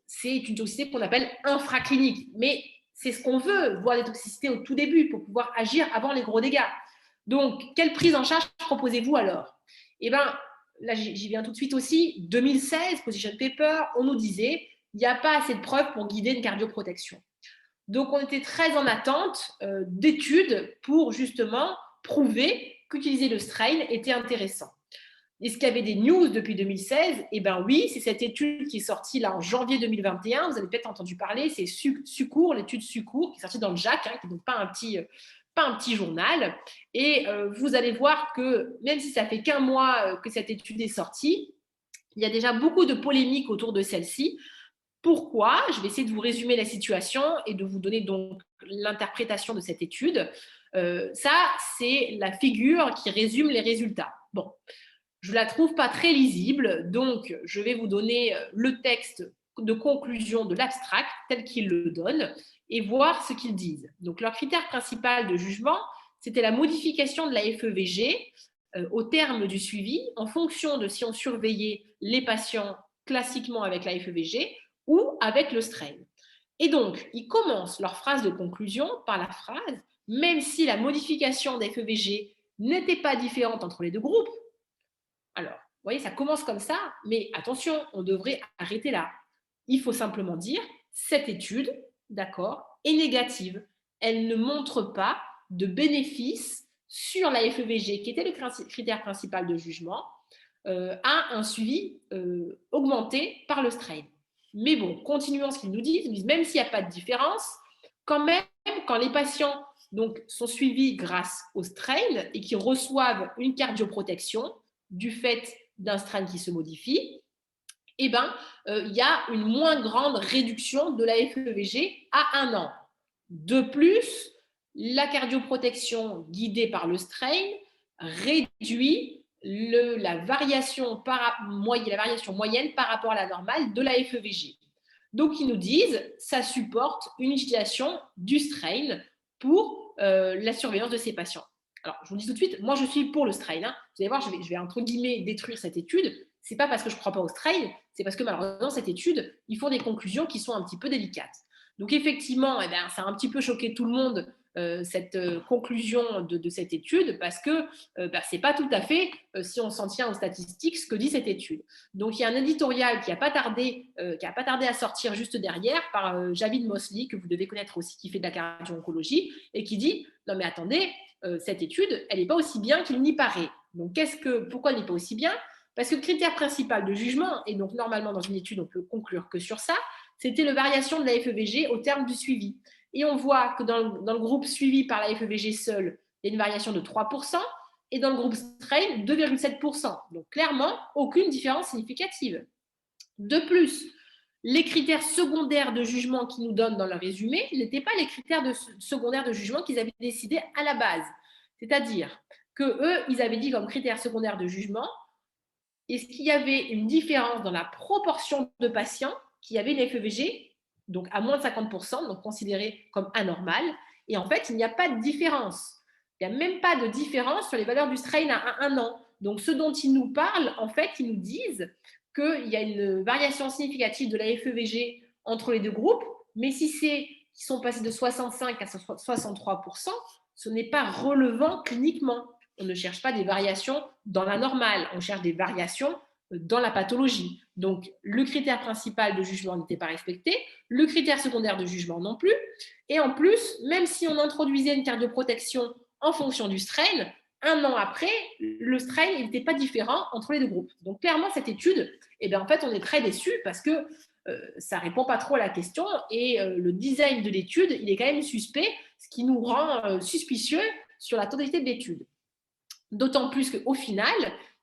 c'est une toxicité qu'on appelle infraclinique. Mais c'est ce qu'on veut, voir des toxicités au tout début pour pouvoir agir avant les gros dégâts. Donc, quelle prise en charge proposez-vous alors? Eh bien, là, j'y viens tout de suite aussi. 2016, Position Paper, on nous disait il n'y a pas assez de preuves pour guider une cardioprotection. Donc, on était très en attente d'études pour justement prouver qu'utiliser le strain était intéressant. Est-ce qu'il y avait des news depuis 2016? Eh bien oui, c'est cette étude qui est sortie là en janvier 2021. Vous avez peut-être entendu parler, c'est Sucours, l'étude Sucours, qui est sortie dans le JAC, qui n'est donc pas un petit journal. Et vous allez voir que même si ça fait qu'un mois que cette étude est sortie, il y a déjà beaucoup de polémiques autour de celle-ci. Pourquoi? Je vais essayer de vous résumer la situation et de vous donner donc l'interprétation de cette étude. Ça, c'est la figure qui résume les résultats. Bon, je ne la trouve pas très lisible, donc je vais vous donner le texte de conclusion de l'abstract tel qu'il le donne et voir ce qu'ils disent. Donc, leur critère principal de jugement, c'était la modification de la FEVG au terme du suivi en fonction de si on surveillait les patients classiquement avec la FEVG ou avec le strain. Et donc, ils commencent leur phrase de conclusion par la phrase « Même si la modification de la FEVG n'était pas différente entre les deux groupes », alors, vous voyez, ça commence comme ça, mais attention, on devrait arrêter là. Il faut simplement dire, cette étude, d'accord, est négative. Elle ne montre pas de bénéfice sur la FEVG, qui était le critère principal de jugement, à un suivi augmenté par le strain. Mais bon, continuons ce qu'ils nous disent. Ils disent, même s'il n'y a pas de différence, quand même, quand les patients donc, sont suivis grâce au strain et qui reçoivent une cardioprotection, du fait d'un strain qui se modifie, eh ben, y a une moins grande réduction de la FEVG à 1 an. De plus, la cardioprotection guidée par le strain réduit la variation moyenne par rapport à la normale de la FEVG. Donc, ils nous disent ça supporte une utilisation du strain pour la surveillance de ces patients. Alors, je vous dis tout de suite, moi, je suis pour le strain. Hein. Vous allez voir, je vais entre guillemets détruire cette étude. Ce n'est pas parce que je ne crois pas au strain, c'est parce que malheureusement, cette étude, ils font des conclusions qui sont un petit peu délicates. Donc, effectivement, ça a un petit peu choqué tout le monde, cette conclusion de cette étude, parce que ce n'est pas tout à fait, si on s'en tient aux statistiques, ce que dit cette étude. Donc, il y a un éditorial qui n'a pas tardé à sortir juste derrière par Javid Mosley, que vous devez connaître aussi, qui fait de la cardio-oncologie, et qui dit « Non mais attendez, cette étude, elle n'est pas aussi bien qu'il n'y paraît. » Donc, pourquoi elle n'est pas aussi bien? Parce que le critère principal de jugement, et donc normalement dans une étude, on peut conclure que sur ça, c'était la variation de la FEVG au terme du suivi. Et on voit que dans le groupe suivi par la FEVG seule, il y a une variation de 3%, et dans le groupe strain, 2,7%. Donc clairement, aucune différence significative. De plus, les critères secondaires de jugement qu'ils nous donnent dans leur résumé n'étaient pas les critères secondaires de jugement qu'ils avaient décidés à la base. C'est-à-dire qu'eux, ils avaient dit comme critère secondaire de jugement, est-ce qu'il y avait une différence dans la proportion de patients qui avaient une FEVG, donc à moins de 50%, donc considéré comme anormal. Et en fait, il n'y a pas de différence. Il n'y a même pas de différence sur les valeurs du strain à 1 an. Donc, ce dont ils nous parlent, en fait, ils nous disent qu'il y a une variation significative de la FEVG entre les deux groupes, mais si ils sont passés de 65 à 63%, ce n'est pas relevant cliniquement. On ne cherche pas des variations dans la normale, on cherche des variations dans la pathologie. Donc, le critère principal de jugement n'était pas respecté, le critère secondaire de jugement non plus, et en plus, même si on introduisait une cardioprotection en fonction du strain, 1 an après, le strain n'était pas différent entre les deux groupes. Donc, clairement, cette étude, en fait, on est très déçus parce que ça ne répond pas trop à la question et le design de l'étude, il est quand même suspect, ce qui nous rend suspicieux sur la totalité de l'étude. D'autant plus qu'au final,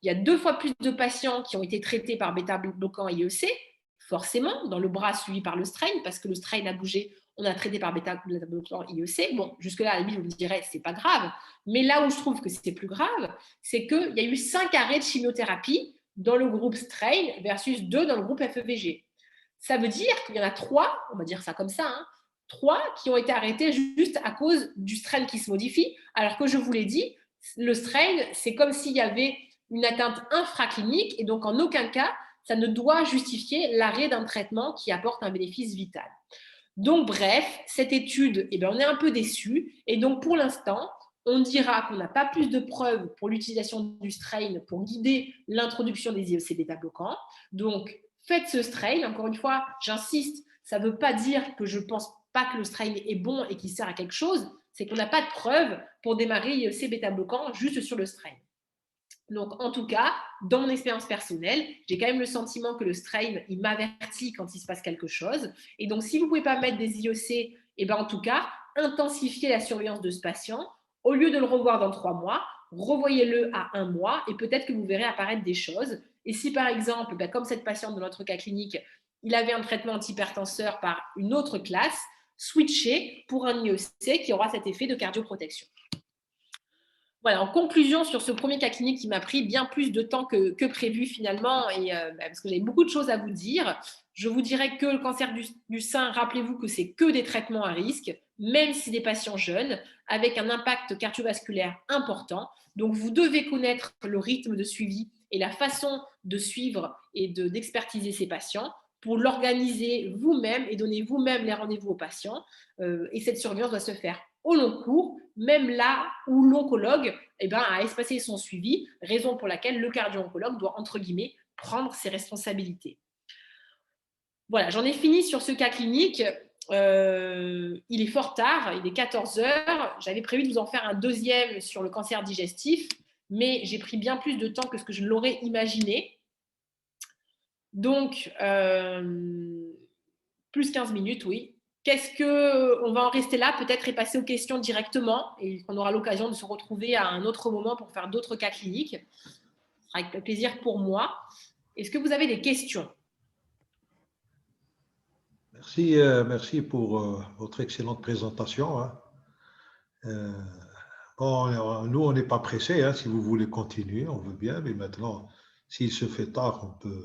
il y a 2 fois plus de patients qui ont été traités par bêta-bloquant IEC, forcément, dans le bras suivi par le strain, parce que le strain a bougé, on a traité par bêta-bloquant IEC. Bon, jusque-là, à la limite, je vous dirais, ce n'est pas grave. Mais là où je trouve que c'est plus grave, c'est qu'il y a eu 5 arrêts de chimiothérapie dans le groupe strain versus 2 dans le groupe FEVG. Ça veut dire qu'il y en a 3, on va dire ça comme ça, 3 qui ont été arrêtés juste à cause du strain qui se modifie, alors que je vous l'ai dit, le strain, c'est comme s'il y avait une atteinte infraclinique et donc en aucun cas, ça ne doit justifier l'arrêt d'un traitement qui apporte un bénéfice vital. Donc, bref, cette étude, eh bien, on est un peu déçus. Et donc, pour l'instant, on dira qu'on n'a pas plus de preuves pour l'utilisation du strain pour guider l'introduction des IEC bêta-bloquants. Donc, faites ce strain. Encore une fois, j'insiste, ça ne veut pas dire que je ne pense pas que le strain est bon et qu'il sert à quelque chose. C'est qu'on n'a pas de preuves pour démarrer IEC bêta-bloquants juste sur le strain. Donc, en tout cas, dans mon expérience personnelle, j'ai quand même le sentiment que le strain, il m'avertit quand il se passe quelque chose. Et donc, si vous ne pouvez pas mettre des IEC, eh ben, en tout cas, intensifiez la surveillance de ce patient. Au lieu de le revoir dans 3 mois, revoyez-le à 1 mois et peut-être que vous verrez apparaître des choses. Et si, par exemple, ben, comme cette patiente de notre cas clinique, il avait un traitement antihypertenseur par une autre classe, switchez pour un IEC qui aura cet effet de cardioprotection. Voilà, en conclusion sur ce premier cas clinique qui m'a pris bien plus de temps que prévu finalement, et, parce que j'avais beaucoup de choses à vous dire, je vous dirais que le cancer du sein, rappelez-vous que c'est que des traitements à risque, même si des patients jeunes, avec un impact cardiovasculaire important. Donc, vous devez connaître le rythme de suivi et la façon de suivre et d'expertiser ces patients pour l'organiser vous-même et donner vous-même les rendez-vous aux patients. Et cette surveillance doit se faire au long cours, même là où l'oncologue a espacé son suivi, raison pour laquelle le cardio-oncologue doit, entre guillemets, prendre ses responsabilités. Voilà, j'en ai fini sur ce cas clinique. Il est fort tard, il est 14 heures. J'avais prévu de vous en faire un deuxième sur le cancer digestif, mais j'ai pris bien plus de temps que ce que je ne l'aurais imaginé. Donc, plus 15 minutes, oui. On va en rester là, peut-être, et passer aux questions directement, et on aura l'occasion de se retrouver à un autre moment pour faire d'autres cas cliniques. Ce sera avec plaisir pour moi. Est-ce que vous avez des questions? Merci pour votre excellente présentation. Hein. Bon, nous, on n'est pas pressés. Hein. Si vous voulez continuer, on veut bien. Mais maintenant, s'il se fait tard, on peut.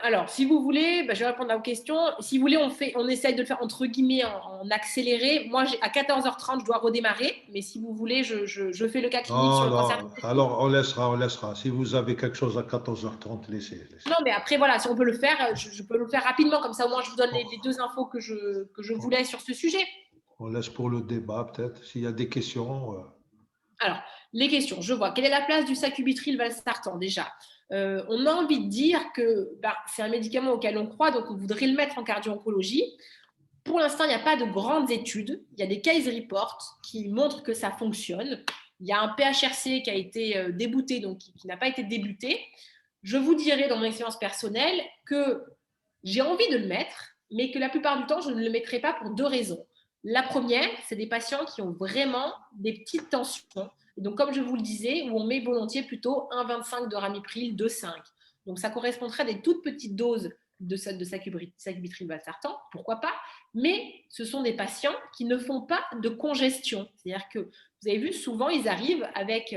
Alors, si vous voulez, je vais répondre à vos questions. Si vous voulez, on essaye de le faire entre guillemets en accéléré. Moi, à 14h30, je dois redémarrer. Mais si vous voulez, je fais le cas clinique sur le cancer. Alors, on laissera. Si vous avez quelque chose à 14h30, laissez. Non, mais après, voilà, si on peut le faire, je peux le faire rapidement. Comme ça, au moins, je vous donne les 2 infos que je voulais sur ce sujet. On laisse pour le débat, peut-être, s'il y a des questions. Alors, les questions, je vois. Quelle est la place du sacubitril/valsartan déjà? On a envie de dire que c'est un médicament auquel on croit, donc on voudrait le mettre en cardio-oncologie. Pour l'instant, il n'y a pas de grandes études. Il y a des case reports qui montrent que ça fonctionne. Il y a un PHRC qui a été débouté, donc qui n'a pas été débuté. Je vous dirais, dans mon expérience personnelle, que j'ai envie de le mettre, mais que la plupart du temps, je ne le mettrai pas pour 2 raisons. La première, c'est des patients qui ont vraiment des petites tensions. Et donc, comme je vous le disais, où on met volontiers plutôt 1,25 de ramipril, 2,5. Donc, ça correspondrait à des toutes petites doses de sacubitril/valsartan, pourquoi pas, mais ce sont des patients qui ne font pas de congestion. C'est-à-dire que, vous avez vu, souvent, ils arrivent avec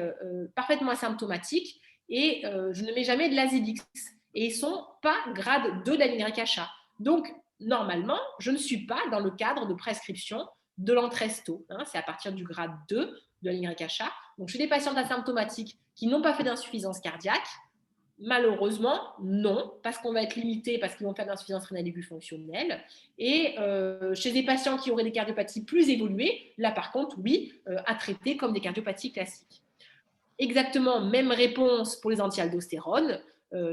parfaitement asymptomatiques et je ne mets jamais de l'Azilix. Et ils ne sont pas grade 2 d'ALYH. Donc, normalement, je ne suis pas dans le cadre de prescription de l'Entresto. Hein, c'est à partir du grade 2 de l'ALYH. Donc, chez des patients asymptomatiques qui n'ont pas fait d'insuffisance cardiaque, malheureusement, non, parce qu'on va être limité, parce qu'ils vont faire de l'insuffisance rénale aiguë fonctionnelle. Et chez des patients qui auraient des cardiopathies plus évoluées, là, par contre, oui, à traiter comme des cardiopathies classiques. Exactement, même réponse pour les anti-aldostérones.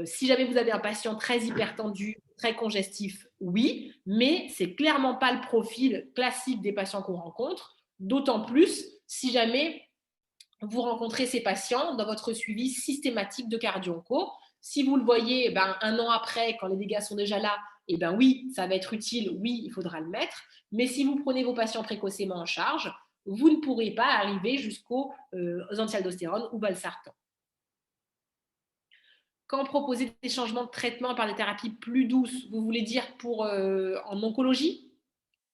Si jamais vous avez un patient très hypertendu, très congestif, oui, mais ce n'est clairement pas le profil classique des patients qu'on rencontre, d'autant plus si jamais vous rencontrez ces patients dans votre suivi systématique de cardio-onco. Si vous le voyez 1 an après, quand les dégâts sont déjà là, oui, ça va être utile, oui, il faudra le mettre. Mais si vous prenez vos patients précocement en charge, vous ne pourrez pas arriver jusqu'aux anti-aldostérones ou valsartan. Quand proposer des changements de traitement par des thérapies plus douces, vous voulez dire en oncologie,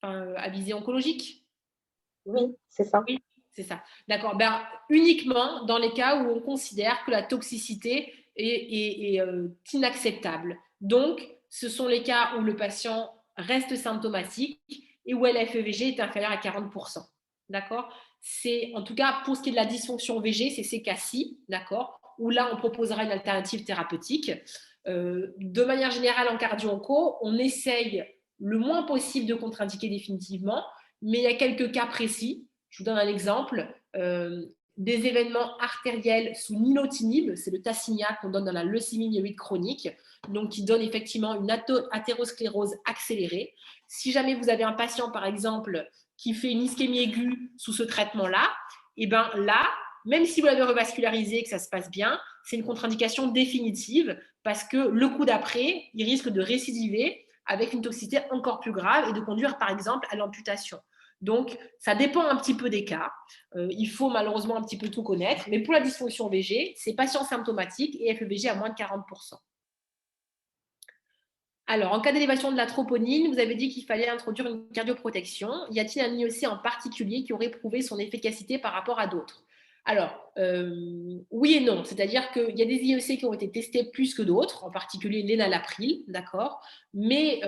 à visée oncologique? Oui, c'est ça. Oui, c'est ça. D'accord. Uniquement dans les cas où on considère que la toxicité est inacceptable. Donc, ce sont les cas où le patient reste symptomatique et où l'FEVG est inférieur à 40%. D'accord? C'est, en tout cas, pour ce qui est de la dysfonction VG, c'est ces cas-ci, d'accord, où là, on proposera une alternative thérapeutique. De manière générale, en cardio-onco, on essaye le moins possible de contre-indiquer définitivement, mais il y a quelques cas précis. Je vous donne un exemple. Des événements artériels sous nilotinib, c'est le Tasigna qu'on donne dans la leucémie myéloïde chronique, donc qui donne effectivement une athérosclérose accélérée. Si jamais vous avez un patient, par exemple, qui fait une ischémie aiguë sous ce traitement-là, et bien là, même si vous l'avez revascularisé et que ça se passe bien, c'est une contre-indication définitive parce que le coup d'après, il risque de récidiver avec une toxicité encore plus grave et de conduire, par exemple, à l'amputation. Donc, ça dépend un petit peu des cas. Il faut malheureusement un petit peu tout connaître. Mais pour la dysfonction VG, c'est patient symptomatique et FEVG à moins de 40%. Alors, en cas d'élévation de la troponine, vous avez dit qu'il fallait introduire une cardioprotection. Y a-t-il un IEC en particulier qui aurait prouvé son efficacité par rapport à d'autres? Alors, oui et non. C'est-à-dire qu'il y a des IEC qui ont été testés plus que d'autres, en particulier l'enalapril, d'accord? Mais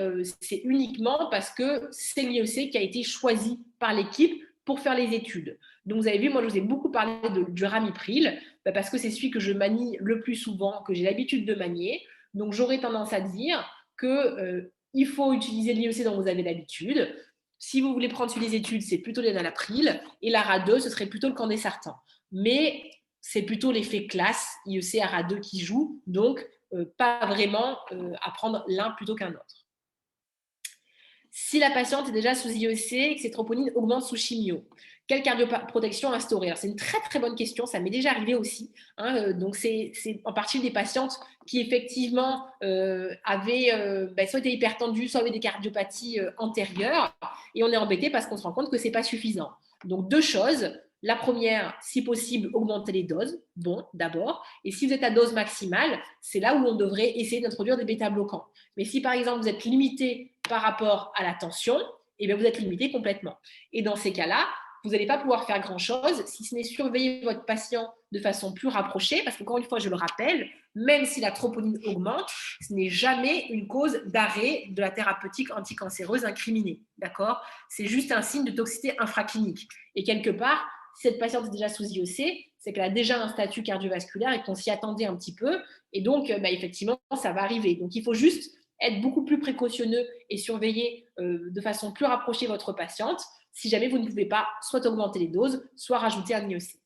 c'est uniquement parce que c'est l'IEC qui a été choisi par l'équipe pour faire les études. Donc, vous avez vu, moi, je vous ai beaucoup parlé du ramipril, parce que c'est celui que je manie le plus souvent, que j'ai l'habitude de manier. Donc, j'aurais tendance à dire qu'il faut utiliser l'IEC dont vous avez l'habitude. Si vous voulez prendre sur les études, c'est plutôt l'enalapril. Et l'ARA2, ce serait plutôt le candesartan. Mais c'est plutôt l'effet classe IEC ARA2 qui joue, donc pas vraiment à prendre l'un plutôt qu'un autre. Si la patiente est déjà sous IEC et que ses troponines augmentent sous chimio, quelle cardioprotection instaurer? C'est une très très bonne question, ça m'est déjà arrivé aussi. Donc c'est en partie des patientes qui effectivement avaient soit été hypertendues, soit avaient des cardiopathies antérieures, et on est embêté parce qu'on se rend compte que ce n'est pas suffisant. Donc deux choses. La première, si possible, augmenter les doses, bon, d'abord. Et si vous êtes à dose maximale, c'est là où on devrait essayer d'introduire des bêta-bloquants. Mais si, par exemple, vous êtes limité par rapport à la tension, eh bien, vous êtes limité complètement. Et dans ces cas-là, vous n'allez pas pouvoir faire grand-chose si ce n'est surveiller votre patient de façon plus rapprochée, parce qu'encore une fois, je le rappelle, même si la troponine augmente, ce n'est jamais une cause d'arrêt de la thérapeutique anticancéreuse incriminée. D'accord? C'est juste un signe de toxicité infraclinique. Et quelque part, si cette patiente est déjà sous IEC, c'est qu'elle a déjà un statut cardiovasculaire et qu'on s'y attendait un petit peu. Et donc, effectivement, ça va arriver. Donc, il faut juste être beaucoup plus précautionneux et surveiller de façon plus rapprochée votre patiente si jamais vous ne pouvez pas soit augmenter les doses, soit rajouter un IEC.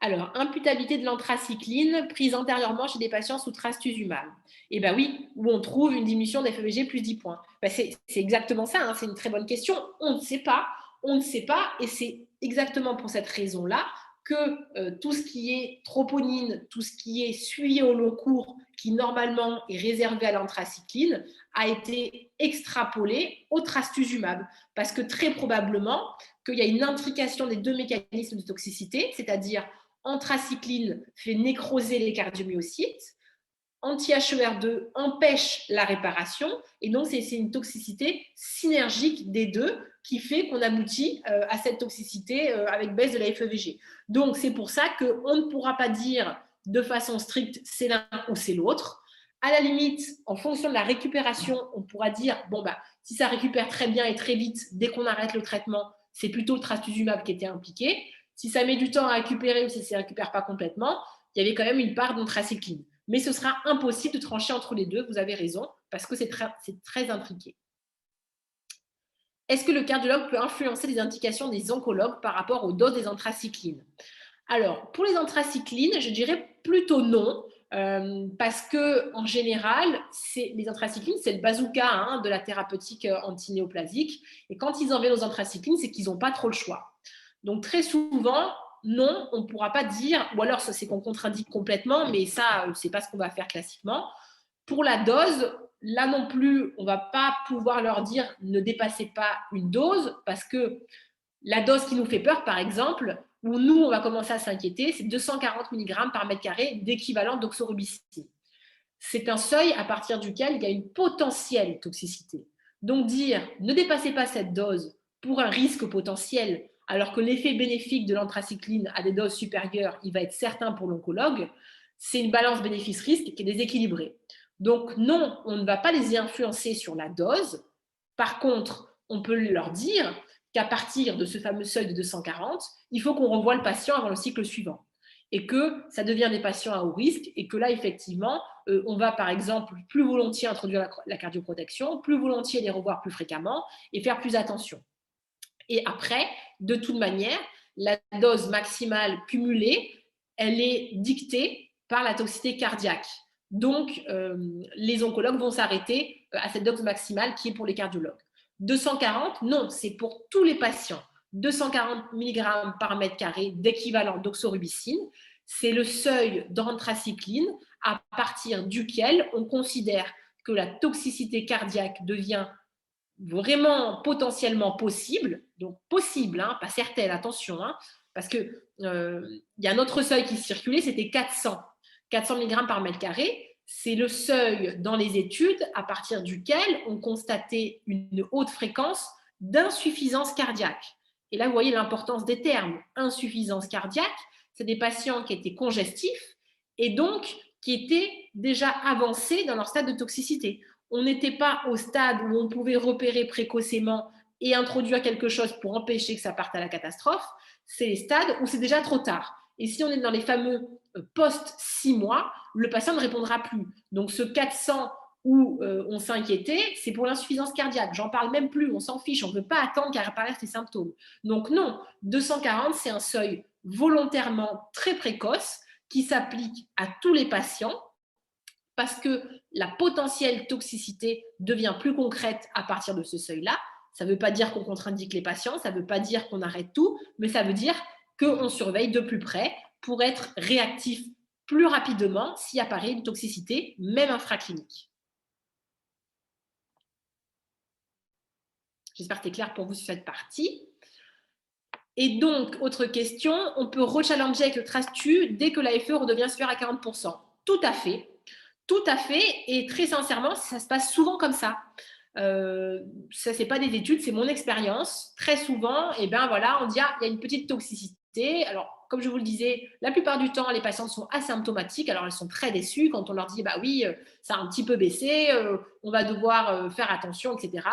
Alors, imputabilité de l'anthracycline prise antérieurement chez des patients sous trastuzumab. Eh bien oui, où on trouve une diminution d'FEVG plus 10 points. C'est exactement ça, c'est une très bonne question. On ne sait pas, et c'est exactement pour cette raison-là que tout ce qui est troponine, tout ce qui est suivi au long cours, qui normalement est réservé à l'anthracycline, a été extrapolé au trastuzumab. Parce que très probablement qu'il y a une intrication des deux mécanismes de toxicité, c'est-à-dire anthracycline fait nécroser les cardiomyocytes, anti-HER2 empêche la réparation, et donc c'est une toxicité synergique des deux qui fait qu'on aboutit à cette toxicité avec baisse de la FEVG. Donc c'est pour ça qu'on ne pourra pas dire de façon stricte c'est l'un ou c'est l'autre. À la limite, en fonction de la récupération, on pourra dire si ça récupère très bien et très vite, dès qu'on arrête le traitement, c'est plutôt le trastuzumab qui était impliqué. Si ça met du temps à récupérer ou si ça ne récupère pas complètement, il y avait quand même une part d'anthracycline. Mais ce sera impossible de trancher entre les deux, vous avez raison, parce que c'est très intriqué. Est-ce que le cardiologue peut influencer les indications des oncologues par rapport aux doses des anthracyclines? Alors, pour les anthracyclines, je dirais plutôt non, parce qu'en général, les anthracyclines, c'est le bazooka de la thérapeutique antinéoplasique. Et quand ils enlèvent aux anthracyclines, c'est qu'ils n'ont pas trop le choix. Donc, très souvent, non, on ne pourra pas dire, ou alors c'est qu'on contre-indique complètement, mais ça, ce n'est pas ce qu'on va faire classiquement. Pour la dose, là non plus, on ne va pas pouvoir leur dire ne dépassez pas une dose, parce que la dose qui nous fait peur, par exemple, où nous, on va commencer à s'inquiéter, c'est 240 mg par mètre carré d'équivalent d'oxorubicine. C'est un seuil à partir duquel il y a une potentielle toxicité. Donc dire ne dépassez pas cette dose pour un risque potentiel, alors que l'effet bénéfique de l'anthracycline à des doses supérieures, il va être certain pour l'oncologue, c'est une balance bénéfice-risque qui est déséquilibrée. Donc non, on ne va pas les influencer sur la dose. Par contre, on peut leur dire qu'à partir de ce fameux seuil de 240, il faut qu'on renvoie le patient avant le cycle suivant. et que ça devient des patients à haut risque et que là, effectivement, on va par exemple plus volontiers introduire la cardioprotection, plus volontiers les revoir plus fréquemment et faire plus attention. Et après, de toute manière, la dose maximale cumulée, elle est dictée par la toxicité cardiaque. Donc, les oncologues vont s'arrêter à cette dose maximale qui est pour les cardiologues. 240, non, c'est pour tous les patients. 240 mg par mètre carré d'équivalent d'oxorubicine, c'est le seuil d'anthracycline à partir duquel on considère que la toxicité cardiaque devient vraiment potentiellement possible, donc possible, hein, pas certaine, attention, hein, parce que y a un autre seuil qui circulait, c'était 400 mg par mètre carré. C'est le seuil dans les études à partir duquel on constatait une haute fréquence d'insuffisance cardiaque. Et là, vous voyez l'importance des termes. Insuffisance cardiaque, c'est des patients qui étaient congestifs et donc qui étaient déjà avancés dans leur stade de toxicité. On n'était pas au stade où on pouvait repérer précocement et introduire quelque chose pour empêcher que ça parte à la catastrophe. C'est les stades où c'est déjà trop tard. Et si on est dans les fameux post-6 mois, le patient ne répondra plus. Donc ce 400 où on s'inquiétait, c'est pour l'insuffisance cardiaque. J'en parle même plus, on s'en fiche, on ne veut pas attendre qu'apparaissent ces symptômes. Donc non, 240, c'est un seuil volontairement très précoce qui s'applique à tous les patients parce que la potentielle toxicité devient plus concrète à partir de ce seuil-là. Ça ne veut pas dire qu'on contre-indique les patients, ça ne veut pas dire qu'on arrête tout, mais ça veut dire qu'on surveille de plus près pour être réactif plus rapidement s'il apparaît une toxicité, même infraclinique. J'espère que c'est clair pour vous sur cette partie. Et donc, autre question, on peut rechallenger avec le TRASTU dès que l'AFE redevient supérieur à 40%. Tout à fait. Tout à fait, et très sincèrement, ça se passe souvent comme ça. Ça, c'est pas des études, c'est mon expérience. Très souvent, eh ben voilà, on dit il y a une petite toxicité. Alors, comme je vous le disais, la plupart du temps, les patientes sont asymptomatiques. Alors, elles sont très déçues quand on leur dit bah oui, ça a un petit peu baissé, on va devoir faire attention, etc.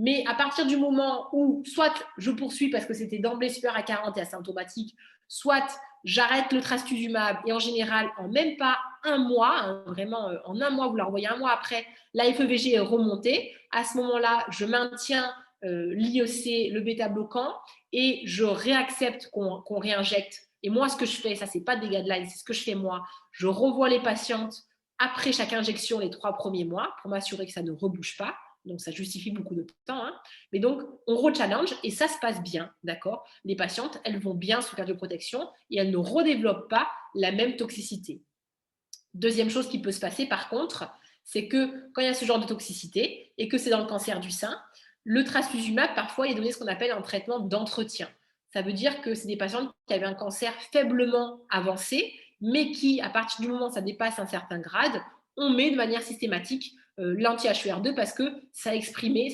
Mais à partir du moment où, soit je poursuis parce que c'était d'emblée supérieur à 40 et asymptomatique, soit j'arrête le trastuzumab et en général, en même pas un mois, hein, vraiment en un mois, vous la revoyez un mois après, la FEVG est remontée. À ce moment-là, je maintiens l'IEC, le bêta-bloquant, et je réaccepte qu'on réinjecte. Et moi, ce que je fais, ça, c'est pas des guidelines, c'est ce que je fais moi. Je revois les patientes après chaque injection les 3 premiers mois pour m'assurer que ça ne rebouge pas. Donc, ça justifie beaucoup de temps. Hein. Mais donc, on re-challenge et ça se passe bien, d'accord? Les patientes, elles vont bien sous cardioprotection et elles ne redéveloppent pas la même toxicité. Deuxième chose qui peut se passer, par contre, c'est que quand il y a ce genre de toxicité et que c'est dans le cancer du sein, le trastuzumab, parfois, il est donné ce qu'on appelle un traitement d'entretien. Ça veut dire que c'est des patientes qui avaient un cancer faiblement avancé, mais qui, à partir du moment où ça dépasse un certain grade, on met de manière systématique l'anti-HER2 parce que ça surexprimait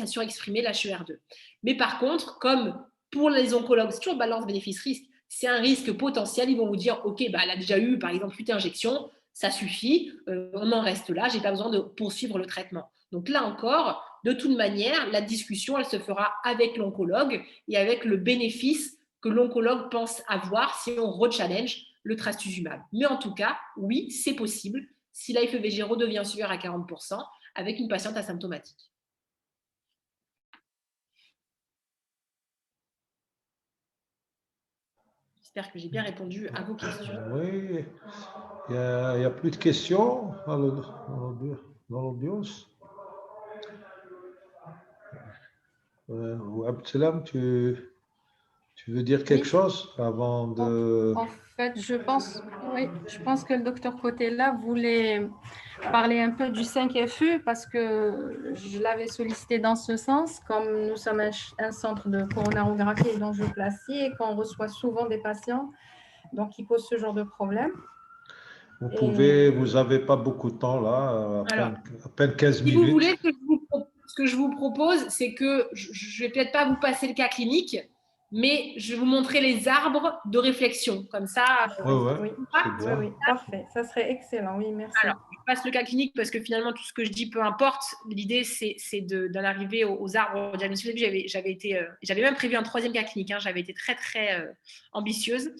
l'HER2. Mais par contre, comme pour les oncologues, c'est toujours balance bénéfice-risque, c'est un risque potentiel, ils vont vous dire, ok, bah, elle a déjà eu, par exemple, 8 injections, ça suffit, on en reste là, je n'ai pas besoin de poursuivre le traitement. Donc là encore, de toute manière, la discussion, elle se fera avec l'oncologue et avec le bénéfice que l'oncologue pense avoir si on re-challenge le trastuzumab. Mais en tout cas, oui, c'est possible si la FEVG redevient supérieure à 40% avec une patiente asymptomatique. J'espère que j'ai bien répondu à vos questions. Oui, il n'y a plus de questions dans l'audience. Abdeslam, tu veux dire quelque chose avant de… En fait, je pense que le docteur Cotella voulait parler un peu du 5FU parce que je l'avais sollicité dans ce sens, comme nous sommes un centre de coronarographie et d'angioplastie et qu'on reçoit souvent des patients donc qui posent ce genre de problème. Vous n'avez pas beaucoup de temps là, à peine 15 minutes. Si vous voulez, ce que je vous propose, c'est que je ne vais peut-être pas vous passer le cas clinique, mais je vais vous montrer les arbres de réflexion. Comme ça, oui, parfait. Ça serait excellent. Oui, merci. Alors, je passe le cas clinique parce que finalement, tout ce que je dis, peu importe. L'idée, c'est d'en arriver aux arbres diagnostiques. J'avais même prévu un 3e cas clinique. Hein. J'avais été très, très ambitieuse.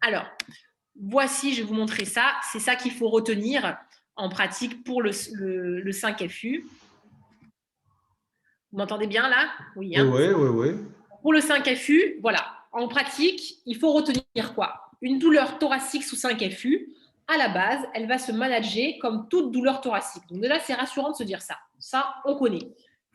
Alors, voici, je vais vous montrer ça. C'est ça qu'il faut retenir en pratique pour le 5FU. Vous m'entendez bien là? Oui, hein? Oui, oui, oui. Pour le 5FU, voilà. En pratique, il faut retenir quoi? Une douleur thoracique sous 5FU, à la base, elle va se manager comme toute douleur thoracique. Donc déjà, c'est rassurant de se dire ça. Ça, on connaît.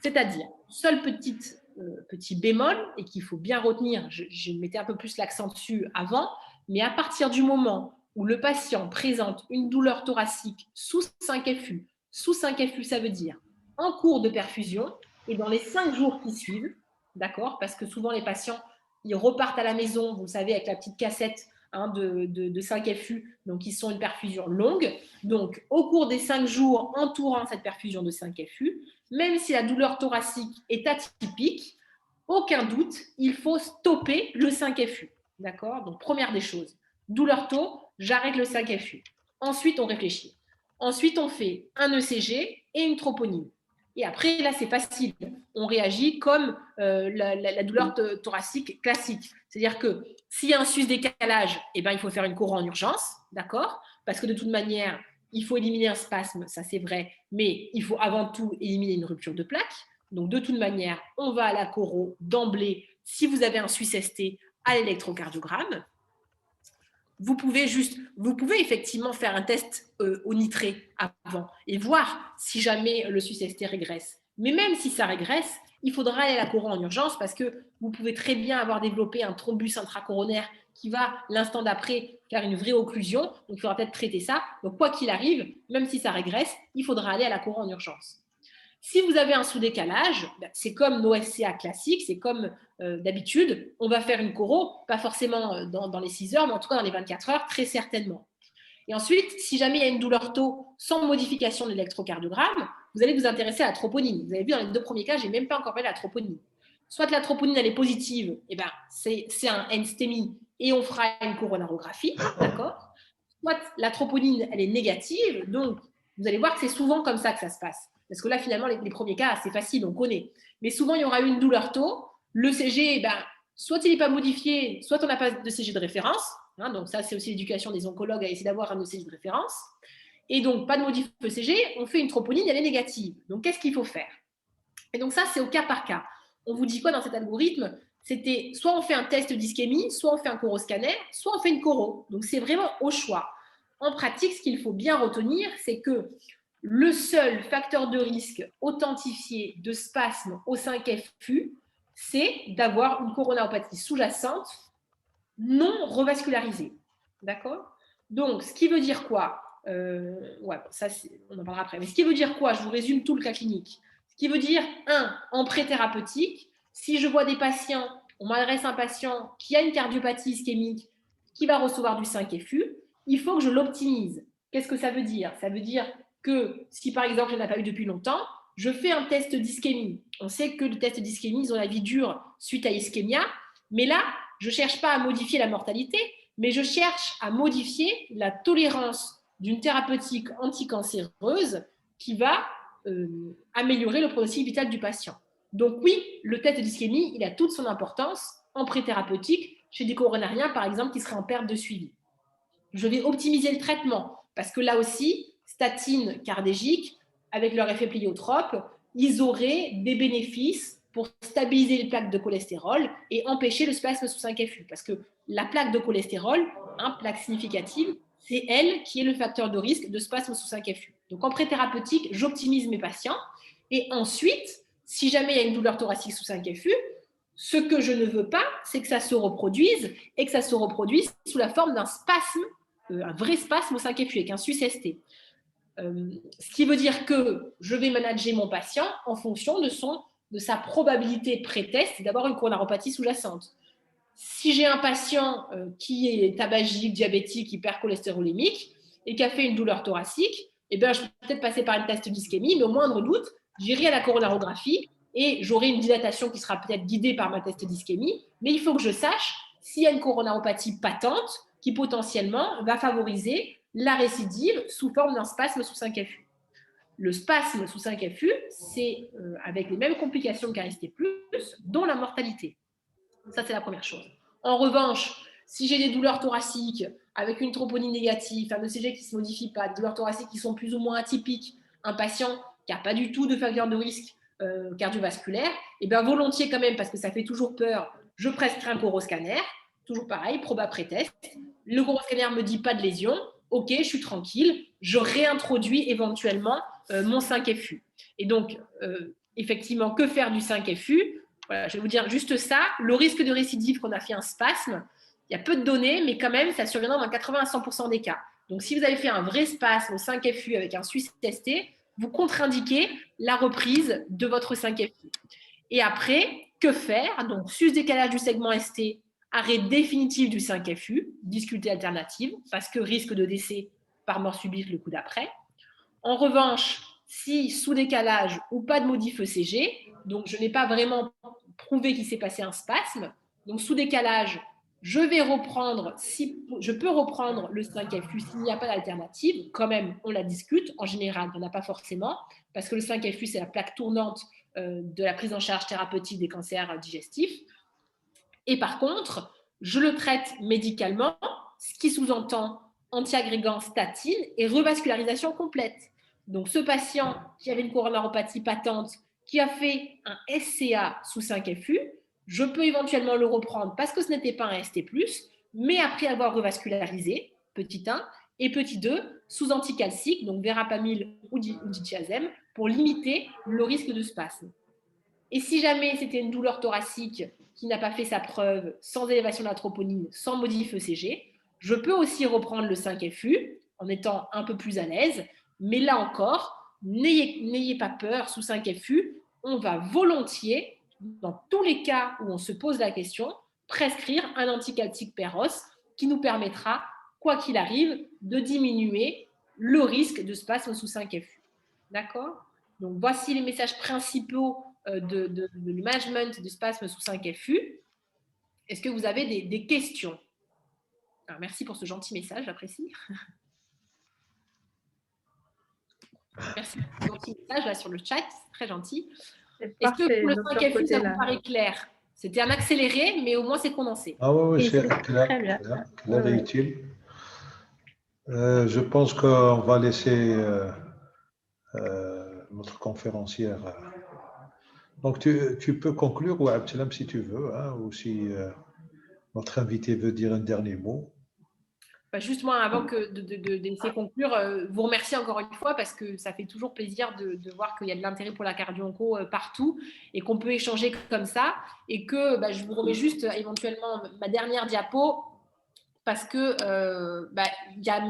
C'est-à-dire, seul petit bémol, et qu'il faut bien retenir, je mettais un peu plus l'accent dessus avant, mais à partir du moment où le patient présente une douleur thoracique sous 5FU, sous 5FU, ça veut dire en cours de perfusion, et dans les 5 jours qui suivent, d'accord, parce que souvent les patients, ils repartent à la maison, vous savez, avec la petite cassette de 5FU, donc ils sont une perfusion longue. Donc, au cours des 5 jours entourant cette perfusion de 5FU, même si la douleur thoracique est atypique, aucun doute, il faut stopper le 5FU. D'accord? Donc, première des choses, douleur taux, j'arrête le 5FU. Ensuite, on réfléchit. Ensuite, on fait un ECG et une troponine. Et après, là, c'est facile. On réagit comme la douleur thoracique classique. C'est-à-dire que s'il y a un sus-décalage, eh ben, il faut faire une choro en urgence, d'accord? Parce que de toute manière, il faut éliminer un spasme, ça c'est vrai, mais il faut avant tout éliminer une rupture de plaque. Donc, de toute manière, on va à la choro d'emblée si vous avez un sus-ST à l'électrocardiogramme. Vous pouvez effectivement faire un test au nitré avant et voir si jamais le sus-ST régresse. Mais même si ça régresse, il faudra aller à la choro en urgence parce que vous pouvez très bien avoir développé un thrombus intracoronaire qui va, l'instant d'après, faire une vraie occlusion. Donc, il faudra peut-être traiter ça. Donc, quoi qu'il arrive, même si ça régresse, il faudra aller à la choro en urgence. Si vous avez un sous-décalage, c'est comme nos SCA classiques, c'est comme d'habitude, on va faire une choro, pas forcément dans les 6 heures, mais en tout cas dans les 24 heures, très certainement. Et ensuite, si jamais il y a une douleur taux sans modification de l'électrocardiogramme, vous allez vous intéresser à la troponine. Vous avez vu, dans les 2 premiers cas, je n'ai même pas encore parlé de la troponine. Soit la troponine, elle est positive, eh ben, c'est un NSTEMI et on fera une coronarographie, d'accord? Soit la troponine, elle est négative, donc vous allez voir que c'est souvent comme ça que ça se passe. Parce que là, finalement, les premiers cas, c'est facile, on connaît. Mais souvent, il y aura eu une douleur taux. Le CG, ben, soit il n'est pas modifié, soit on n'a pas de CG de référence. Hein, donc ça, c'est aussi l'éducation des oncologues à essayer d'avoir un ECG de référence. Et donc, pas de modif ECG, on fait une troponine, elle est négative. Donc, qu'est-ce qu'il faut faire? Et donc ça, c'est au cas par cas. On vous dit quoi dans cet algorithme? C'était soit on fait un test d'ischémie, soit on fait un choroscanner, soit on fait une choro. Donc, c'est vraiment au choix. En pratique, ce qu'il faut bien retenir, c'est que le seul facteur de risque authentifié de spasme au 5FU, c'est d'avoir une coronaropathie sous-jacente non revascularisée. D'accord? Donc, ce qui veut dire quoi? Ouais, ça, on en parlera après. Mais ce qui veut dire quoi? Je vous résume tout le cas clinique. Ce qui veut dire, en pré-thérapeutique, si je vois des patients, on m'adresse un patient qui a une cardiopathie ischémique, qui va recevoir du 5FU, il faut que je l'optimise. Qu'est-ce que ça veut dire? Ça veut dire que si par exemple je n'en ai pas eu depuis longtemps, je fais un test d'ischémie. On sait que le test d'ischémie, ils ont la vie dure suite à ischémia, mais là, je ne cherche pas à modifier la mortalité, mais je cherche à modifier la tolérance d'une thérapeutique anticancéreuse qui va améliorer le pronostic vital du patient. Donc oui, le test d'ischémie, il a toute son importance en pré-thérapeutique chez des coronariens, par exemple, qui seraient en perte de suivi. Je vais optimiser le traitement parce que là aussi, statine cardégique, avec leur effet pliotrope, ils auraient des bénéfices pour stabiliser les plaques de cholestérol et empêcher le spasme sous 5FU. Parce que la plaque de cholestérol, plaque significative, c'est elle qui est le facteur de risque de spasme sous 5FU. Donc en pré-thérapeutique, j'optimise mes patients. Et ensuite, si jamais il y a une douleur thoracique sous 5FU, ce que je ne veux pas, c'est que ça se reproduise et que ça se reproduise sous la forme d'un spasme, un vrai spasme au 5FU avec un sus-ST. Ce qui veut dire que je vais manager mon patient en fonction de sa probabilité pré-test d'avoir une coronaropathie sous-jacente. Si j'ai un patient qui est tabagique, diabétique, hypercholestérolémique et qui a fait une douleur thoracique, eh bien, je peux peut-être passer par un test d'ischémie, mais au moindre doute, j'irai à la coronarographie et j'aurai une dilatation qui sera peut-être guidée par ma test d'ischémie, mais il faut que je sache s'il y a une coronaropathie patente qui potentiellement va favoriser la récidive sous forme d'un spasme sous 5FU. Le spasme sous 5FU, c'est avec les mêmes complications qu'un ST+, dont la mortalité. Ça, c'est la première chose. En revanche, si j'ai des douleurs thoraciques avec une troponine négative, un ECG qui ne se modifie pas, des douleurs thoraciques qui sont plus ou moins atypiques, un patient qui n'a pas du tout de facteur de risque cardiovasculaire, et bien volontiers quand même, parce que ça fait toujours peur, je prescris un coroscanner, toujours pareil, proba pré-test. Le coroscanner ne me dit pas de lésion, ok, je suis tranquille, je réintroduis éventuellement mon 5FU. Et donc, effectivement, que faire du 5FU? Voilà, je vais vous dire juste ça. Le risque de récidive qu'on a fait un spasme, il y a peu de données, mais quand même, ça surviendra dans 80 à 100% des cas. Donc, si vous avez fait un vrai spasme au 5FU avec un Suisse testé, vous contre-indiquez la reprise de votre 5FU. Et après, que faire? Donc, sus-décalage du segment ST, arrêt définitif du 5FU, difficulté alternative, parce que risque de décès par mort subite le coup d'après. En revanche, si sous-décalage ou pas de modif ECG, donc je n'ai pas vraiment prouvé qu'il s'est passé un spasme, donc sous-décalage, je peux reprendre le 5FU s'il n'y a pas d'alternative. Quand même, on la discute. En général, on n'a pas forcément, parce que le 5FU, c'est la plaque tournante de la prise en charge thérapeutique des cancers digestifs. Et par contre, je le traite médicalement, ce qui sous-entend antiagrégant statine et revascularisation complète. Donc, ce patient qui avait une coronaropathie patente, qui a fait un SCA sous 5FU, je peux éventuellement le reprendre parce que ce n'était pas un ST+, mais après avoir revascularisé, petit 1, et petit 2, sous anticalcique, donc verapamil ou dithiazème, pour limiter le risque de spasme. Et si jamais c'était une douleur thoracique qui n'a pas fait sa preuve, sans élévation de la troponine, sans modif ECG, je peux aussi reprendre le 5FU en étant un peu plus à l'aise. Mais là encore, n'ayez pas peur, sous 5FU, on va volontiers, dans tous les cas où on se pose la question, prescrire un anticalcique Peros qui nous permettra, quoi qu'il arrive, de diminuer le risque de spasme sous 5FU. D'accord? Donc, voici les messages principaux de management du spasme sous 5FU. Est-ce que vous avez des questions? Alors, merci pour ce gentil message, j'apprécie. Merci pour ce gentil message là sur le chat, c'est très gentil. Est-ce que pour le 5FU, ça vous paraît clair? C'était un accéléré, mais au moins c'est condensé. Ah oui, c'est très bien. clair et utile. Je pense qu'on va laisser notre conférencière. Donc, tu peux conclure, ou Abdelam, si tu veux, hein, ou si notre invité veut dire un dernier mot. Justement, avant d'essayer de conclure, vous remercier encore une fois parce que ça fait toujours plaisir de voir qu'il y a de l'intérêt pour la cardio-onco partout et qu'on peut échanger comme ça. Et que je vous remets juste éventuellement ma dernière diapo parce que il y a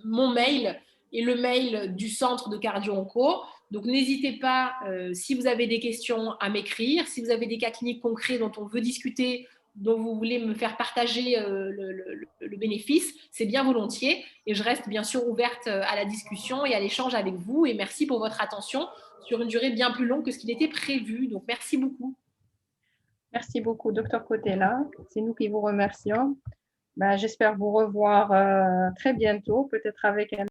mon mail et le mail du centre de cardio-onco. Donc, n'hésitez pas, si vous avez des questions, à m'écrire. Si vous avez des cas cliniques concrets dont on veut discuter, dont vous voulez me faire partager le bénéfice, c'est bien volontiers. Et je reste bien sûr ouverte à la discussion et à l'échange avec vous. Et merci pour votre attention sur une durée bien plus longue que ce qu'il était prévu. Donc, merci beaucoup. Merci beaucoup, Dr Cotella. C'est nous qui vous remercions. J'espère vous revoir très bientôt, peut-être avec un